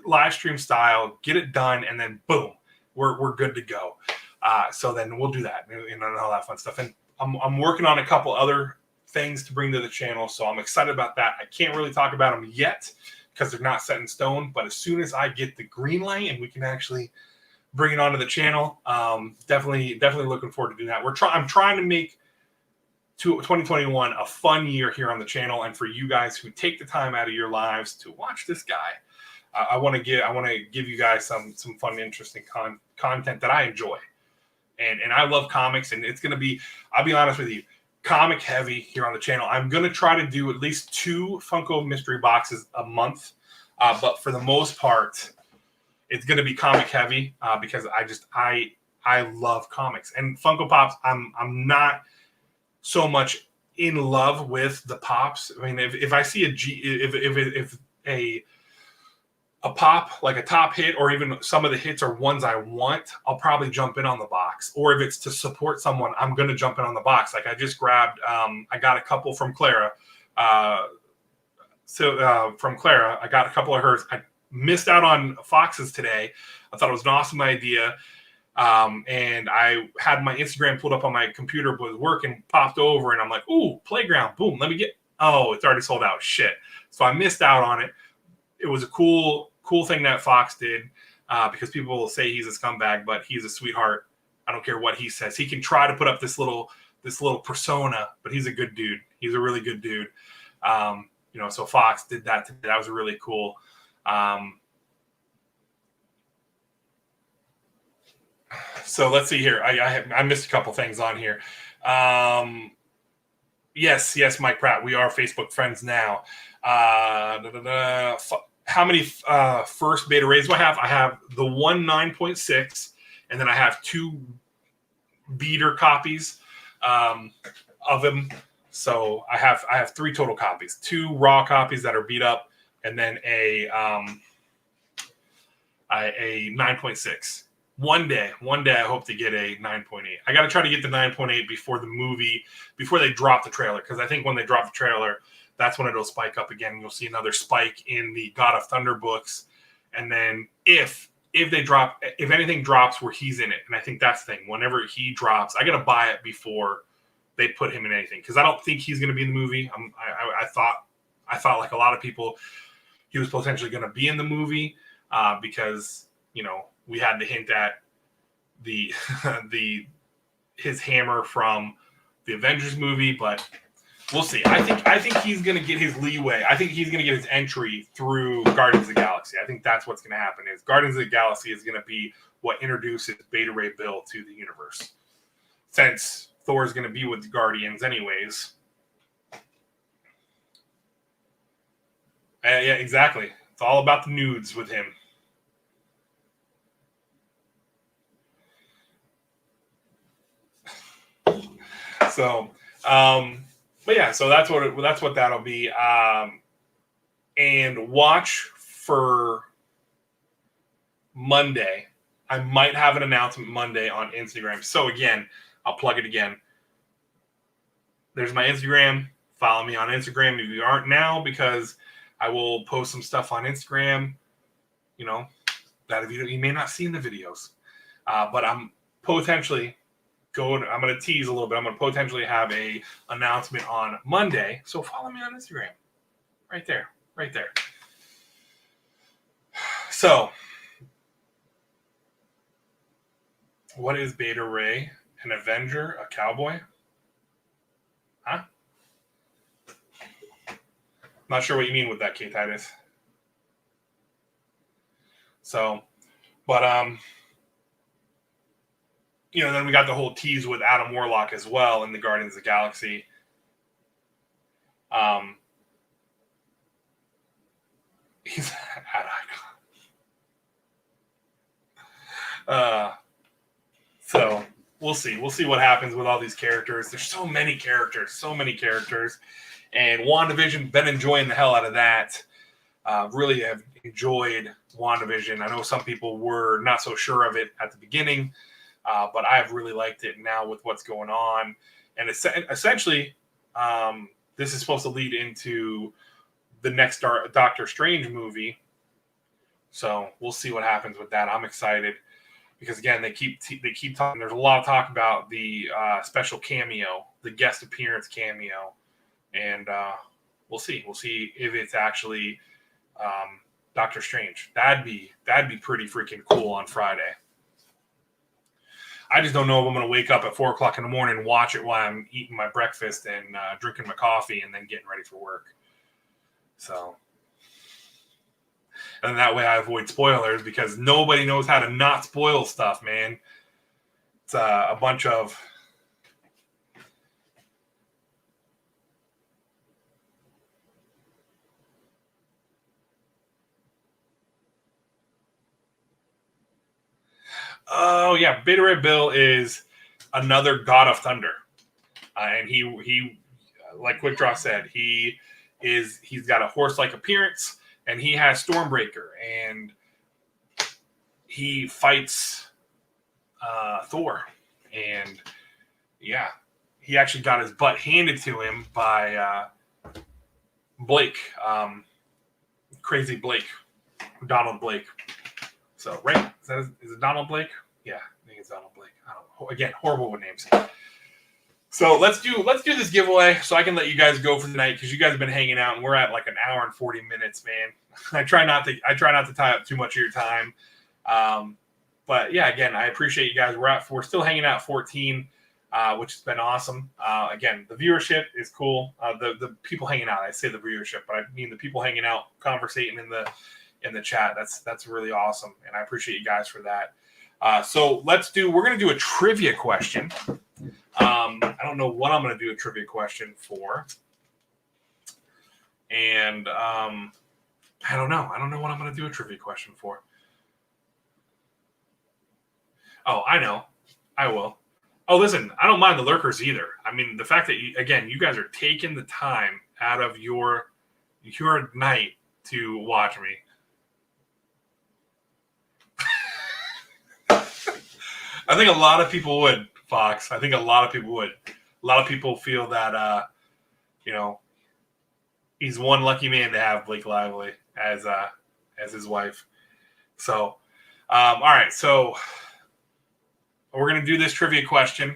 live stream style, get it done, and then boom, we're good to go. So then we'll do that, and all that fun stuff. And I'm working on a couple other things to bring to the channel, so I'm excited about that. I can't really talk about them yet because they're not set in stone, but as soon as I get the green light and we can actually bring it onto the channel, definitely looking forward to doing that. I'm trying to make 2021 a fun year here on the channel, and for you guys who take the time out of your lives to watch this guy, I want to give you guys some fun, interesting content that I enjoy, and I love comics, and it's going to be, I'll be honest with you, comic heavy here on the channel. I'm going to try to do at least 2 Funko mystery boxes a month, but for the most part, it's going to be comic heavy because I love comics and Funko Pops. I'm not so much in love with the pops. I mean, if I see if a pop, like a top hit, or even some of the hits are ones I want, I'll probably jump in on the box. Or if it's to support someone, I'm going to jump in on the box. Like I just grabbed, I got a couple from Clara. From Clara, I got a couple of hers. I missed out on Fox's today. I thought it was an awesome idea. And I had my Instagram pulled up on my computer, was working, popped over, and I'm like, ooh, Playground, boom, let me get, oh, it's already sold out, shit. So I missed out on it. It was a cool thing that Fox did, because people will say he's a scumbag, but he's a sweetheart. I don't care what he says. He can try to put up this little persona, but he's a good dude. He's a really good dude. So Fox did that today. That was really cool. So let's see here. I missed a couple things on here. Yes, Mike Pratt. We are Facebook friends now. How many first beta rays do I have? I have the one 9.6, and then I have two beater copies of him. So I have three total copies, two raw copies that are beat up, and then a 9.6. One day I hope to get a 9.8. I got to try to get the 9.8 before they drop the trailer, because I think when they drop the trailer, that's when it'll spike up again. You'll see another spike in the God of Thunder books, and then if anything drops where he's in it, and I think that's the thing. Whenever he drops, I got to buy it before they put him in anything, because I don't think he's going to be in the movie. I thought like a lot of people, he was potentially going to be in the movie because we had the hint at his hammer from the Avengers movie, but we'll see. I think he's going to get his leeway. I think he's going to get his entry through Guardians of the Galaxy. I think that's what's going to happen. Is Guardians of the Galaxy is going to be what introduces Beta Ray Bill to the universe, since Thor is going to be with the Guardians anyways. Yeah, exactly. It's all about the nudes with him. So, but yeah, so that's what that'll be. And watch for Monday. I might have an announcement Monday on Instagram. So again, I'll plug it again. There's my Instagram. Follow me on Instagram if you aren't now, because I will post some stuff on Instagram, that you may not see in the videos. But I'm potentially I'm going to tease a little bit. I'm going to potentially have a announcement on Monday. So follow me on Instagram. Right there. So, what is Beta Ray? An Avenger? A cowboy? Huh? Not sure what you mean with that, K Titus. So, but then we got the whole tease with Adam Warlock as well in the Guardians of the Galaxy. He's at Icon. So we'll see. We'll see what happens with all these characters. There's so many characters. And WandaVision, been enjoying the hell out of that. Really have enjoyed WandaVision. I know some people were not so sure of it at the beginning, but I've really liked it now with what's going on. And essentially, this is supposed to lead into the next Doctor Strange movie. So we'll see what happens with that. I'm excited because, again, they keep talking. There's a lot of talk about the special cameo, the guest appearance cameo. And we'll see. We'll see if it's actually Doctor Strange. That'd be pretty freaking cool on Friday. I just don't know if I'm going to wake up at 4 o'clock in the morning and watch it while I'm eating my breakfast and drinking my coffee and then getting ready for work. So, and that way I avoid spoilers, because nobody knows how to not spoil stuff, man. It's a bunch of... Oh yeah, Beta Ray Bill is another God of Thunder, and he like Quick Draw said, he's got a horse-like appearance, and he has Stormbreaker, and he fights Thor, and yeah, he actually got his butt handed to him by Blake, Crazy Blake, Donald Blake. So, right? Is it Donald Blake? Yeah, I think it's Donald Blake. I don't know. Again, horrible with names. So let's do this giveaway so I can let you guys go for the night, because you guys have been hanging out and we're at like an hour and 40 minutes, man. I try not to tie up too much of your time. But yeah, again, I appreciate you guys. We're still hanging out at 14, which has been awesome. Again, the viewership is cool. The people hanging out, I say the viewership, but I mean the people hanging out, conversating in the chat. That's really awesome, and I appreciate you guys for that. So we're going to do a trivia question. I don't know what I'm going to do a trivia question for. And I don't know. I don't know what I'm going to do a trivia question for. Oh, I know. I will. Oh, listen, I don't mind the lurkers either. I mean, the fact that, you guys are taking the time out of your night to watch me. I think a lot of people would, Fox. I think a lot of people would. A lot of people feel that, he's one lucky man to have Blake Lively as his wife. So, all right. So we're going to do this trivia question.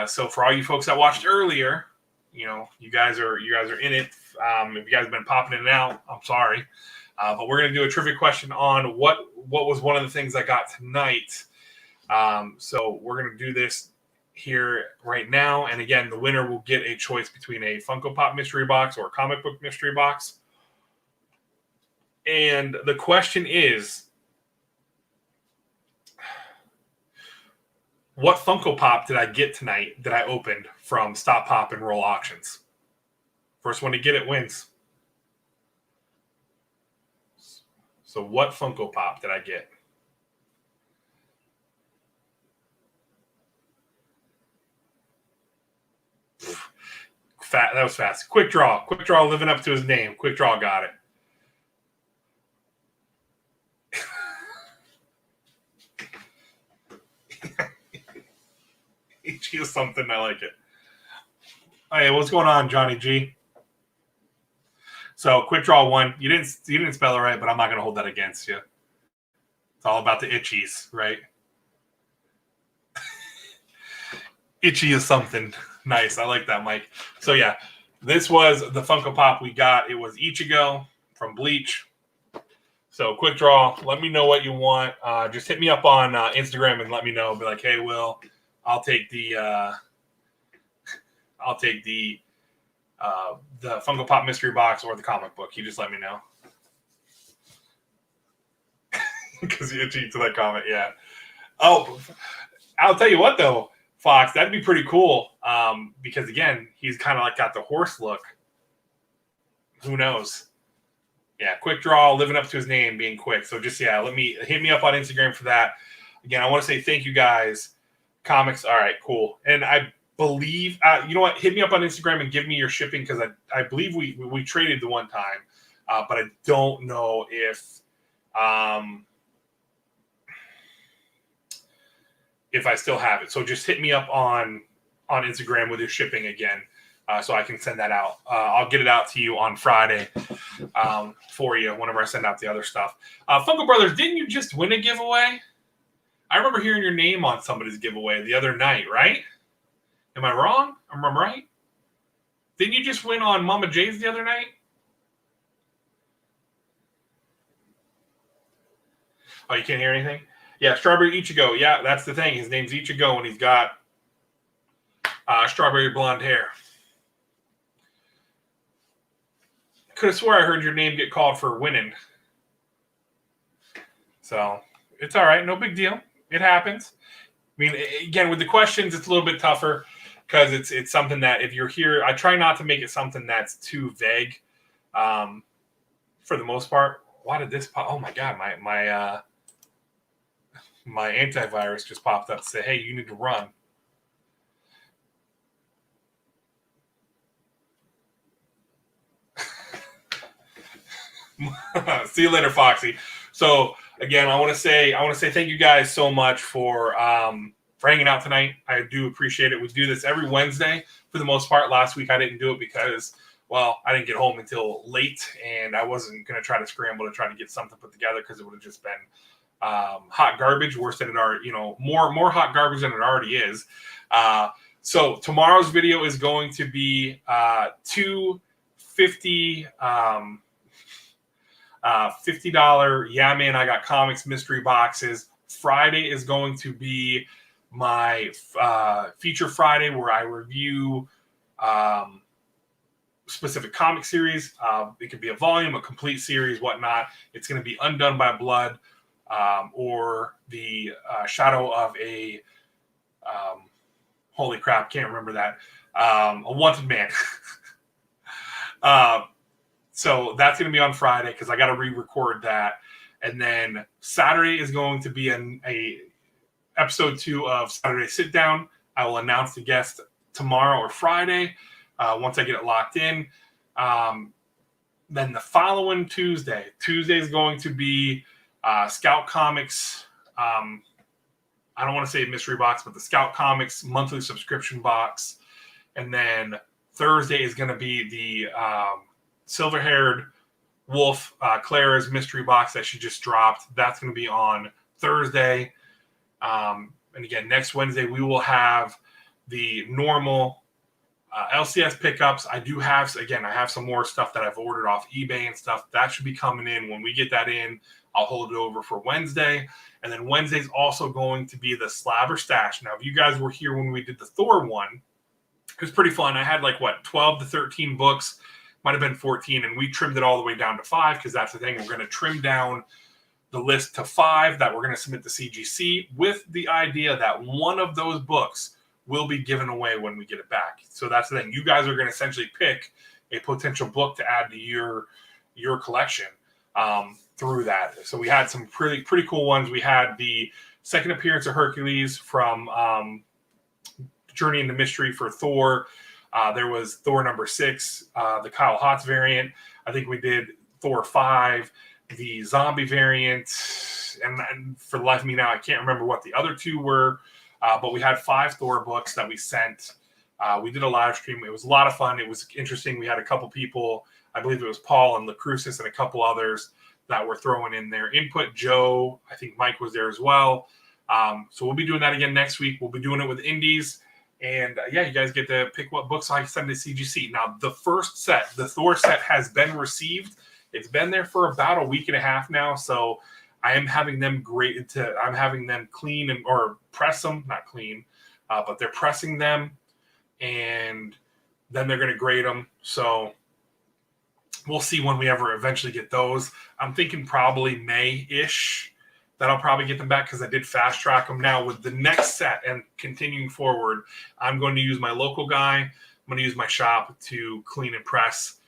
So for all you folks that watched earlier, you guys are in it. If you guys have been popping in and out, I'm sorry. But we're going to do a trivia question on what was one of the things I got tonight. So we're going to do this here right now. And again, the winner will get a choice between a Funko Pop mystery box or a comic book mystery box. And the question is, what Funko Pop did I get tonight that I opened from Stop, Pop, and Roll Auctions? First one to get it wins. So what Funko Pop did I get? That was fast. Quick Draw living up to his name. Quick Draw got it. HG is something. I like it. Hey, what's going on, Johnny G? So Quick Draw won. You didn't spell it right, but I'm not going to hold that against you. It's all about the itchies, right? Itchy is something. Nice. I like that, Mike. So, yeah, this was the Funko Pop we got. It was Ichigo from Bleach. So, Quick Draw, let me know what you want. Just hit me up on Instagram and let me know. Be like, hey, Will, I'll take the Funko Pop mystery box or the comic book. You just let me know. Because you itchy to that comment, yeah. Oh, I'll tell you what, though. Fox, that'd be pretty cool because, again, he's kind of like got the horse look. Who knows? Yeah, Quick Draw, living up to his name, being quick. So just, hit me up on Instagram for that. Again, I want to say thank you guys. Comics, all right, cool. And I believe, you know what? Hit me up on Instagram and give me your shipping because I believe we traded the one time, but I don't know if I still have it. So just hit me up on Instagram with your shipping again so I can send that out. I'll get it out to you on Friday for you whenever I send out the other stuff. Funko Brothers, didn't you just win a giveaway? I remember hearing your name on somebody's giveaway the other night, right? Am I wrong? Am I right? Didn't you just win on Mama J's the other night? Oh, you can't hear anything? Yeah, Strawberry Ichigo. Yeah, that's the thing. His name's Ichigo, and he's got strawberry blonde hair. Could have swore I heard your name get called for winning. So, it's all right. No big deal. It happens. I mean, again, with the questions, it's a little bit tougher because it's something that if you're here, I try not to make it something that's too vague for the most part. Why did this pop? Oh, my God. My antivirus just popped up to say, hey, you need to run. See you later, Foxy. So again, I want to say thank you guys so much for hanging out tonight. I do appreciate it. We do this every Wednesday for the most part. Last week I didn't do it because, well, I didn't get home until late, and I wasn't going to try to scramble to try to get something put together because it would have just been hot garbage, worse than it already, more hot garbage than it already is. So tomorrow's video is going to be $50 $50 Yeah Man I Got Comics mystery boxes Friday is going to be my feature Friday where I review specific comic series. It could be a volume, a complete series, whatnot. It's going to be Undone by Blood or the Shadow of a holy crap, can't remember that. A Wanted Man. So that's going to be on Friday because I got to re-record that. And then Saturday is going to be a episode 2 of Saturday Sit Down. I will announce the guest tomorrow or Friday once I get it locked in. Then the following Tuesday is going to be Scout Comics. I don't want to say mystery box, but the Scout Comics monthly subscription box. And then Thursday is going to be the silver-haired wolf, Clara's mystery box that she just dropped. That's going to be on Thursday. And again, next Wednesday, we will have the normal LCS pickups. I have some more stuff that I've ordered off eBay and stuff. That should be coming in. When we get that in, I'll hold it over for Wednesday. And then Wednesday's also going to be the Slab or Stash. Now, if you guys were here when we did the Thor one, it was pretty fun. I had 12 to 13 books, might have been 14, and we trimmed it all the way down to 5 because that's the thing. We're going to trim down the list to 5 that we're going to submit to CGC with the idea that one of those books will be given away when we get it back. So that's the thing. You guys are going to essentially pick a potential book to add to your collection through that. So we had some pretty cool ones. We had the second appearance of Hercules from Journey into Mystery for Thor. There was Thor number 6, the Kyle Hotz variant. I think we did Thor 5, the zombie variant. And for the life of me now, I can't remember what the other 2 were. But we had 5 Thor books that we sent. We did a live stream. It was a lot of fun. It was interesting. We had a couple people, I believe it was Paul and Lacrusis and a couple others that were throwing in their input. Joe, I think Mike was there as well. So we'll be doing that again next week. We'll be doing it with indies. And you guys get to pick what books I send to CGC. Now, the first set, the Thor set, has been received. It's been there for about a week and a half now. So I am having them I'm having them clean or press them, not clean, but they're pressing them, and then they're going to grade them. So we'll see when we ever eventually get those. I'm thinking probably May-ish that I'll probably get them back because I did fast track them. Now with the next set and continuing forward, I'm going to use my local guy. I'm going to use my shop to clean and press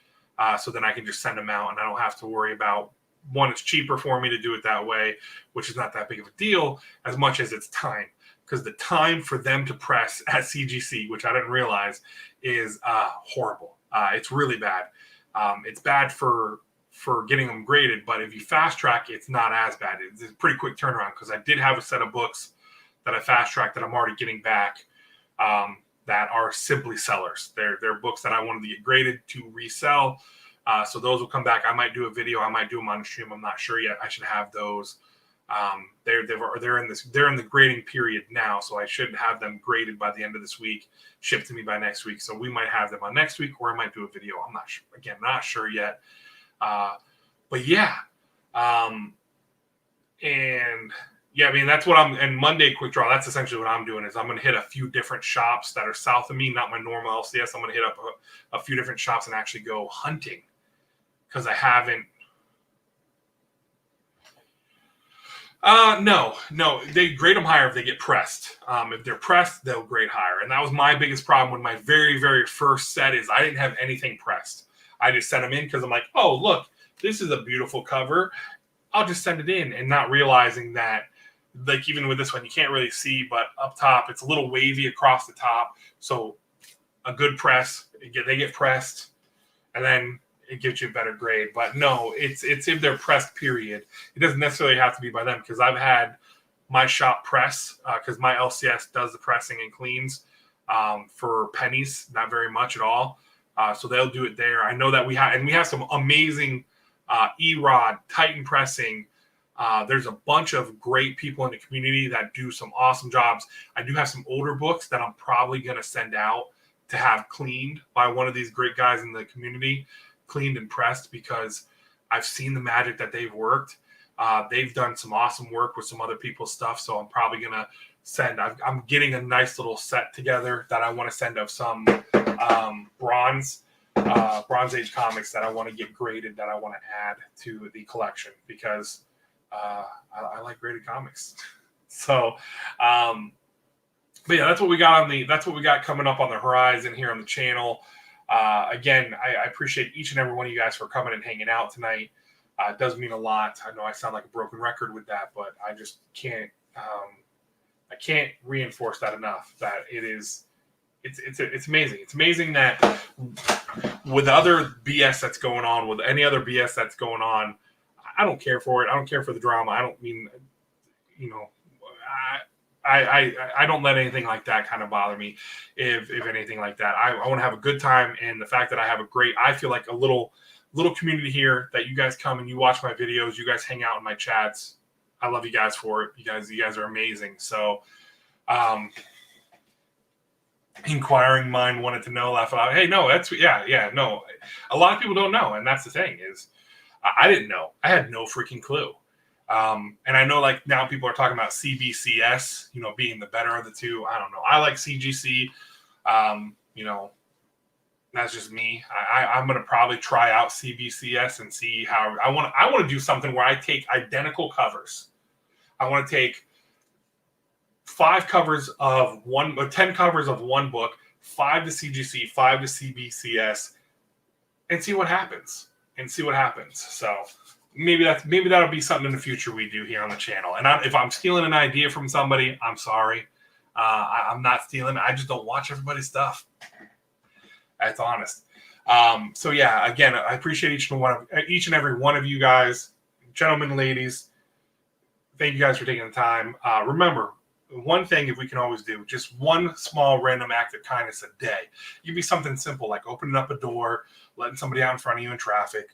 so then I can just send them out and I don't have to worry about. One, it's cheaper for me to do it that way, which is not that big of a deal as much as it's time. Because the time for them to press at CGC, which I didn't realize, is horrible. It's really bad. It's bad for getting them graded, but if you fast track, it's not as bad. It's a pretty quick turnaround because I did have a set of books that I fast tracked that I'm already getting back that are simply sellers. They're books that I wanted to get graded to resell. So those will come back. I might do a video. I might do them on stream. I'm not sure yet. I should have those. They're in the grading period now, so I should have them graded by the end of this week, shipped to me by next week. So we might have them on next week, or I might do a video. I'm not sure. Again, not sure yet. But yeah, and yeah, I mean that's what and Monday Quick Draw. That's essentially what I'm doing. Is I'm going to hit a few different shops that are south of me, not my normal LCS. I'm going to hit up a few different shops and actually go hunting. Because I haven't. No. They grade them higher if they get pressed. If they're pressed, they'll grade higher. And that was my biggest problem with my very, very first set is I didn't have anything pressed. I just sent them in because I'm like, oh, look, this is a beautiful cover. I'll just send it in. And not realizing that, like even with this one, you can't really see, but up top, it's a little wavy across the top. So a good press, they get pressed. And then it gives you a better grade. But no, it's if they're pressed, period. It doesn't necessarily have to be by them because I've had my shop press because my LCS does the pressing and cleans for pennies, not very much at all. So they'll do it there. I know that we have some amazing E-Rod, Titan pressing. There's a bunch of great people in the community that do some awesome jobs. I do have some older books that I'm probably going to send out to have cleaned by one of these great guys in the community. Cleaned and pressed because I've seen the magic that they've worked. They've done some awesome work with some other people's stuff, so I'm probably going to send. I'm getting a nice little set together that I want to send of some Bronze Age comics that I want to get graded, that I want to add to the collection, because I like graded comics. So, but yeah, that's what we got coming up on the horizon here on the channel. Again, I appreciate each and every one of you guys for coming and hanging out tonight. It does mean a lot. I know I sound like a broken record with that, but I just can't. I can't reinforce that enough. That it's amazing. It's amazing that with other BS that's going on, with any other BS that's going on, I don't care for it. I don't care for the drama. I don't mean, I don't let anything like that kind of bother me. If anything like that, I want to have a good time, and the fact that I have I feel like a little community here, that you guys come and you watch my videos, you guys hang out in my chats. I love you guys for it. You guys are amazing. So, inquiring mind wanted to know, laugh out. Hey, no, no. A lot of people don't know, and that's the thing is, I didn't know. I had no freaking clue. And I know, like, now people are talking about CBCS, being the better of the two. I don't know. I like CGC. That's just me. I'm going to probably try out CBCS and see how I want to do something where I take identical covers. I want to take 10 covers of one book, 5 to CGC, 5 to CBCS, and see what happens. So maybe that'll be something in the future we do here on the channel. And if I'm stealing an idea from somebody, I'm sorry. I'm not stealing. I just don't watch everybody's stuff. That's honest. So yeah, again, I appreciate each and every one of you guys, gentlemen, ladies. Thank you guys for taking the time. Remember, one thing, if we can always do, just one small random act of kindness a day. It could be something simple like opening up a door, letting somebody out in front of you in traffic,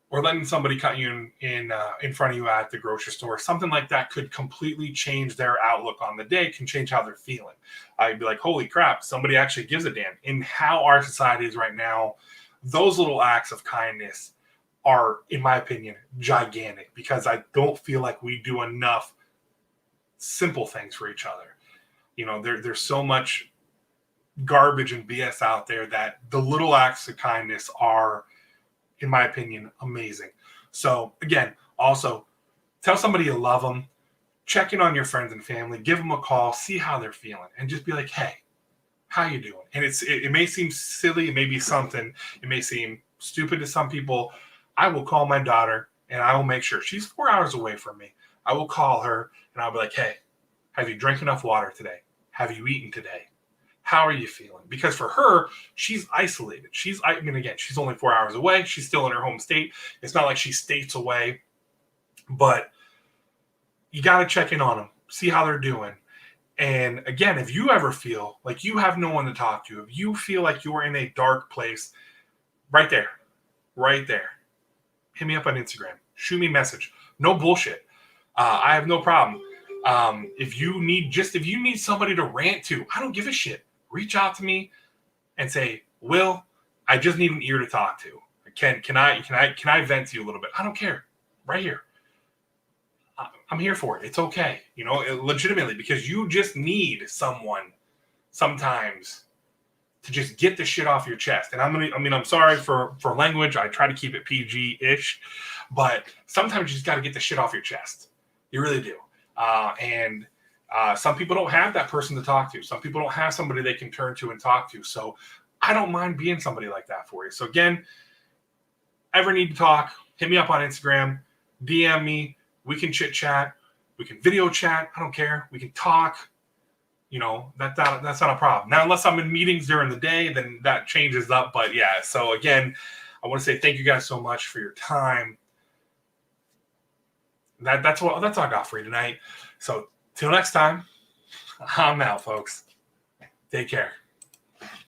or letting somebody cut you in front of you at the grocery store. Something like that could completely change their outlook on the day, can change how they're feeling. I'd be like, holy crap, somebody actually gives a damn. In how our society is right now, those little acts of kindness are, in my opinion, gigantic, because I don't feel like we do enough simple things for each other. There's so much garbage and BS out there that the little acts of kindness are, in my opinion, amazing. So again, also tell somebody you love them, check in on your friends and family, give them a call, see how they're feeling, and just be like, hey, how you doing? And it may seem silly, it may be something, it may seem stupid to some people. I will call my daughter and I will make sure, she's 4 hours away from me. I will call her and I'll be like, hey, have you drank enough water today? Have you eaten today? How are you feeling? Because for her, she's isolated. Again, she's only 4 hours away. She's still in her home state. It's not like she's states away, but you got to check in on them, see how they're doing. And again, if you ever feel like you have no one to talk to, if you feel like you're in a dark place, right there, hit me up on Instagram. Shoot me a message. No bullshit. I have no problem. If you need somebody to rant to, I don't give a shit. Reach out to me and say, Will, I just need an ear to talk to. Can I vent to you a little bit? I don't care. Right here. I'm here for it. It's okay. Legitimately, because you just need someone sometimes to just get the shit off your chest. And I'm sorry for language. I try to keep it PG-ish, but sometimes you just got to get the shit off your chest. You really do. And some people don't have that person to talk to. Some people don't have somebody they can turn to and talk to. So I don't mind being somebody like that for you. So again, ever need to talk, hit me up on Instagram, DM me. We can chit chat. We can video chat. I don't care. We can talk. That's not a problem. Now, unless I'm in meetings during the day, then that changes up. But yeah, so again, I want to say thank you guys so much for your time. That's all I got for you tonight. So till next time, I'm out, folks. Take care.